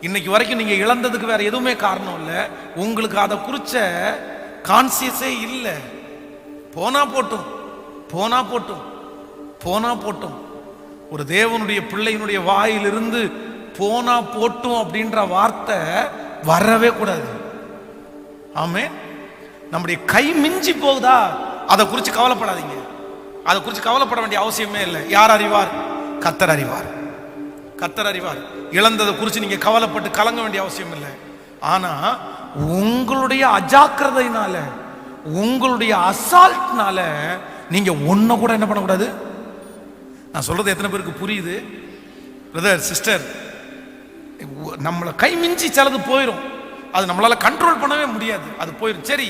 இன்னைக்கு வரைக்கும் நீங்க இழந்ததுக்கு வேற எதுவுமே காரணம் இல்லை, உங்களுக்கு அதை குறிச்ச கான்சியஸே இல்லை. போனா போட்டும், போனா போட்டும், போனா போட்டும். ஒரு தேவனுடைய பிள்ளையினுடைய வாயிலிருந்து போனா போட்டும் அப்படின்ற வார்த்தை வரவே கூடாது. ஆமென். நம்முடைய கை மிஞ்சி போகுதா, அதை குறித்து கவலைப்படாதீங்க. அதை குறித்து கவலைப்பட வேண்டிய அவசியமே இல்லை. யார் அறிவார்? கர்த்தர் அறிவார், கர்த்தர் அறிவார். இழந்ததை குறித்து நீங்க கவலைப்பட்டு கலங்க வேண்டிய அவசியம் இல்லை. ஆனா உங்களுடைய அஜாக்கிரதையினால, உங்களுடைய அசால்ட்னால நீங்க ஒன்ன கூட என்ன பண்ணக்கூடாது. நான் சொல்றது எத்தனை பேருக்கு புரியுது? பிரதர், சிஸ்டர், நம்மளை கை மிஞ்சி சிலது போயிடும், அது நம்மளால கண்ட்ரோல் பண்ணவே முடியாது, அது போயிடும். சரி,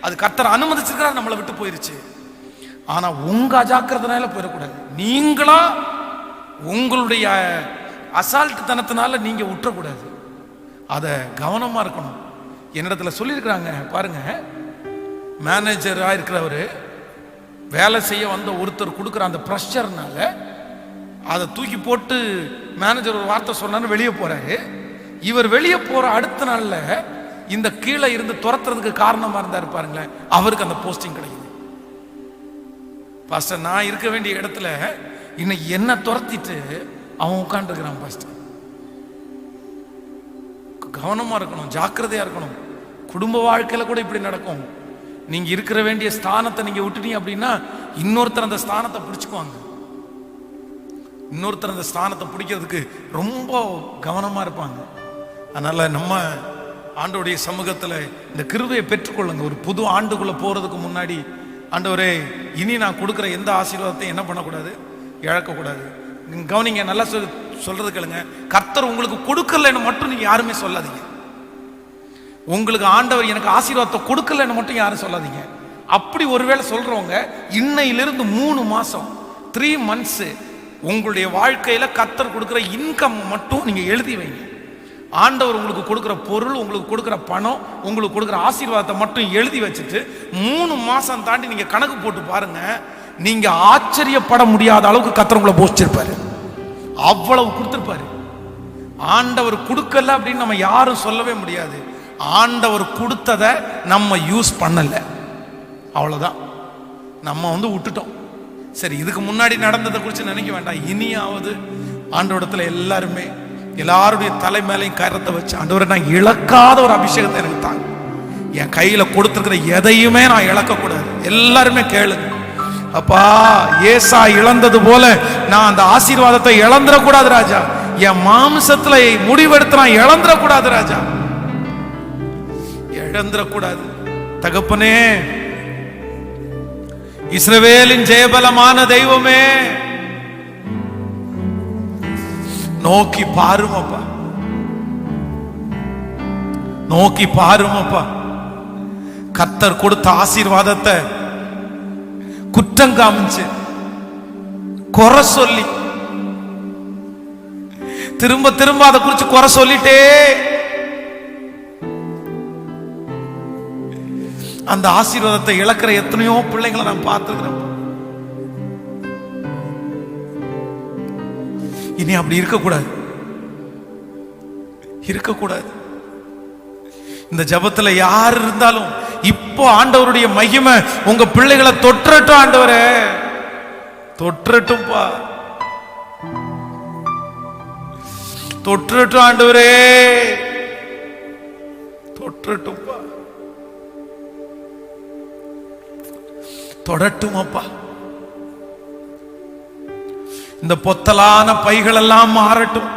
அது கர்த்தர் அனுமதிச்சிருக்கிறார், நம்மளை விட்டு போயிருச்சு. ஆனா உங்க அஜாக்கிரதனால போயிடக்கூடாது. நீங்களா உங்களுடைய அசால்ட் தனத்தினால நீங்க விட்டுறக்கூடாது. அதை கவனமா இருக்கணும். என்னிடத்துல சொல்லியிருக்கிறாங்க பாருங்க, மேனேஜரா இருக்கிறவரு வேலை செய்ய வந்த ஒருத்தர் கொடுக்குற அந்த ப்ரெஷர்னால அதை தூக்கி போட்டு மேனேஜர் ஒரு வார்த்தை சொன்னான்னு வெளியே போறாரு. இவர் வெளியே போற அடுத்த நாள்ல இந்த கீழே இருந்து துரத்துறதுக்கு காரணமா இருந்தாரு பாருங்களேன், அவருக்கு அந்த போஸ்டிங் கிடைக்குது. பாஸ்டர், நான் இருக்க வேண்டிய இடத்துல இன்னைக்கு என்ன துரத்திட்டு அவன் உட்காந்துருக்கிறான். பாஸ்டர், கவனமா இருக்கணும், ஜாக்கிரதையா இருக்கணும். குடும்ப வாழ்க்கையில கூட இப்படி நடக்கும். நீங்க இருக்கிற வேண்டிய ஸ்தானத்தை நீங்க விட்டுட்டீங்க அப்படின்னா இன்னொருத்தர் அந்த ஸ்தானத்தை பிடிச்சுக்குவாங்க. இன்னொருத்தர் அந்த ஸ்தானத்தை பிடிக்கிறதுக்கு ரொம்ப கவனமா இருப்பாங்க. அதனால நம்ம ஆண்டவருடைய சமூகத்தில் இந்த கிருபையை பெற்றுக்கொள்ளுங்க. ஒரு புது ஆண்டுக்குள்ள போறதுக்கு முன்னாடி, ஆண்டவரே, இனி நான் கொடுக்குற எந்த ஆசீர்வாதத்தையும் என்ன பண்ணக்கூடாது, இழக்கக்கூடாது. கவனிங்க, நல்லா சொல்றது கேளுங்க. கர்த்தர் உங்களுக்கு கொடுக்கலன்னு மட்டும் நீங்க யாருமே சொல்லாதீங்க. உங்களுக்கு ஆண்டவர் எனக்கு ஆசீர்வாதத்தை கொடுக்கலன்னு மட்டும் யாரும் சொல்லாதீங்க. அப்படி ஒருவேளை சொல்றவங்க இன்னையிலிருந்து 3 மாசம் 3 months உங்களுடைய வாழ்க்கையில கர்த்தர் கொடுக்குற இன்கம் மட்டும் நீங்க எழுதி வைங்க. ஆண்டவர் உங்களுக்கு கொடுக்குற பொருள், உங்களுக்கு கொடுக்குற பணம், உங்களுக்கு கொடுக்குற ஆசீர்வாதத்தை மட்டும் எழுதி வச்சுட்டு 3 மாசம் தாண்டி நீங்க கணக்கு போட்டு பாருங்க. நீங்க ஆச்சரியப்பட முடியாத அளவுக்கு கர்த்தர் உங்களை போஷிச்சிருப்பாரு. அவ்வளவு கொடுத்திருப்பாரு. ஆண்டவர் கொடுக்கல அப்படின்னு நம்ம யாரும் சொல்லவே முடியாது. ஆண்டவர் கொடுத்ததை நம்ம யூஸ் பண்ணல, அவ்வளவுதான். நம்ம விட்டுட்டோம். சரி, இதுக்கு முன்னாடி நடந்ததை குறித்து நினைக்க வேண்டாம். இனியாவது ஆண்டவரிடத்துல எல்லாருடைய தலை மேலையும் கரத்தை வச்சு, ஆண்டவரை நான் இழக்காத ஒரு அபிஷேகத்தை எனக்கு தாங்க. என் கையில கொடுத்துருக்கிற எதையுமே நான் இழக்கக்கூடாது. எல்லாருமே கேளுங்க, அப்பா, ஏசா இழந்தது போல நான் அந்த ஆசீர்வாதத்தை இழந்துடக்கூடாது ராஜா. என் மாம்சத்துல முடிவெடுத்து நான் இழந்துடக்கூடாது ராஜா, இழந்துடக்கூடாது. தகப்பனே, இஸ்ரவேலின் ஜெயபலமான தெய்வமே, நோக்கி பாருமப்பா, நோக்கி பாருமப்பா. கர்த்தர் கொடுத்த ஆசீர்வாதத்தை குற்றம் காமிச்சு குறை சொல்லி திரும்ப திரும்ப அதை குறிச்சு குறை சொல்லிட்டே அந்த ஆசீர்வாதத்தை இழக்கிற எத்தனையோ பிள்ளைங்களை நான் பார்த்துக்கிறேன். இனி அப்படி இருக்கக்கூடாது, இருக்கக்கூடாது. இந்த ஜபத்துல யார் இருந்தாலும் இப்போ ஆண்டவருடைய மகிமை உங்க பிள்ளைகளை தொற்றட்டும். ஆண்டவரே தொற்றட்டும்பா, தொற்றட்டும். ஆண்டவரே தொற்றட்டும்பா, தொடட்டும் அப்பா. இந்த பொத்தலான பைகள் எல்லாம் மாறட்டும்.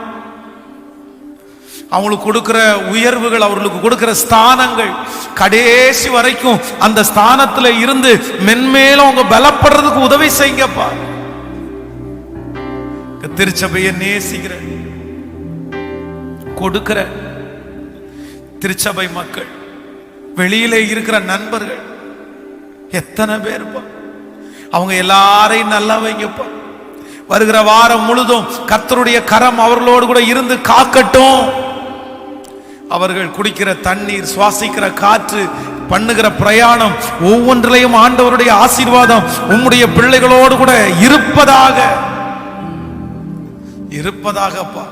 அவங்களுக்கு கொடுக்கிற உயர்வுகள், அவர்களுக்கு கொடுக்கிற ஸ்தானங்கள் கடைசி வரைக்கும் அந்த ஸ்தானத்துல இருந்து மென்மேலும் அவங்க பலப்படுறதுக்கு உதவி செய்யுங்கப்பா. திருச்சபையை நேசிக்கிற கொடுக்கிற திருச்சபை மக்கள், வெளியிலே இருக்கிற நண்பர்கள் எத்தனை பேருப்பா, அவங்க எல்லாரையும் நல்லா வைங்கப்பா. வருகிற வாரம் முழுதும் கர்த்தருடைய கரம் அவர்களோடு கூட இருந்து காக்கட்டும். அவர்கள் குடிக்கிற தண்ணீர், சுவாசிக்கிற காற்று, பண்ணுகிற பிரயாணம் ஒவ்வொன்றிலையும் ஆண்டவருடைய ஆசீர்வாதம் உம்முடைய பிள்ளைகளோடு கூட இருப்பதாக இருப்பதாகப்பா.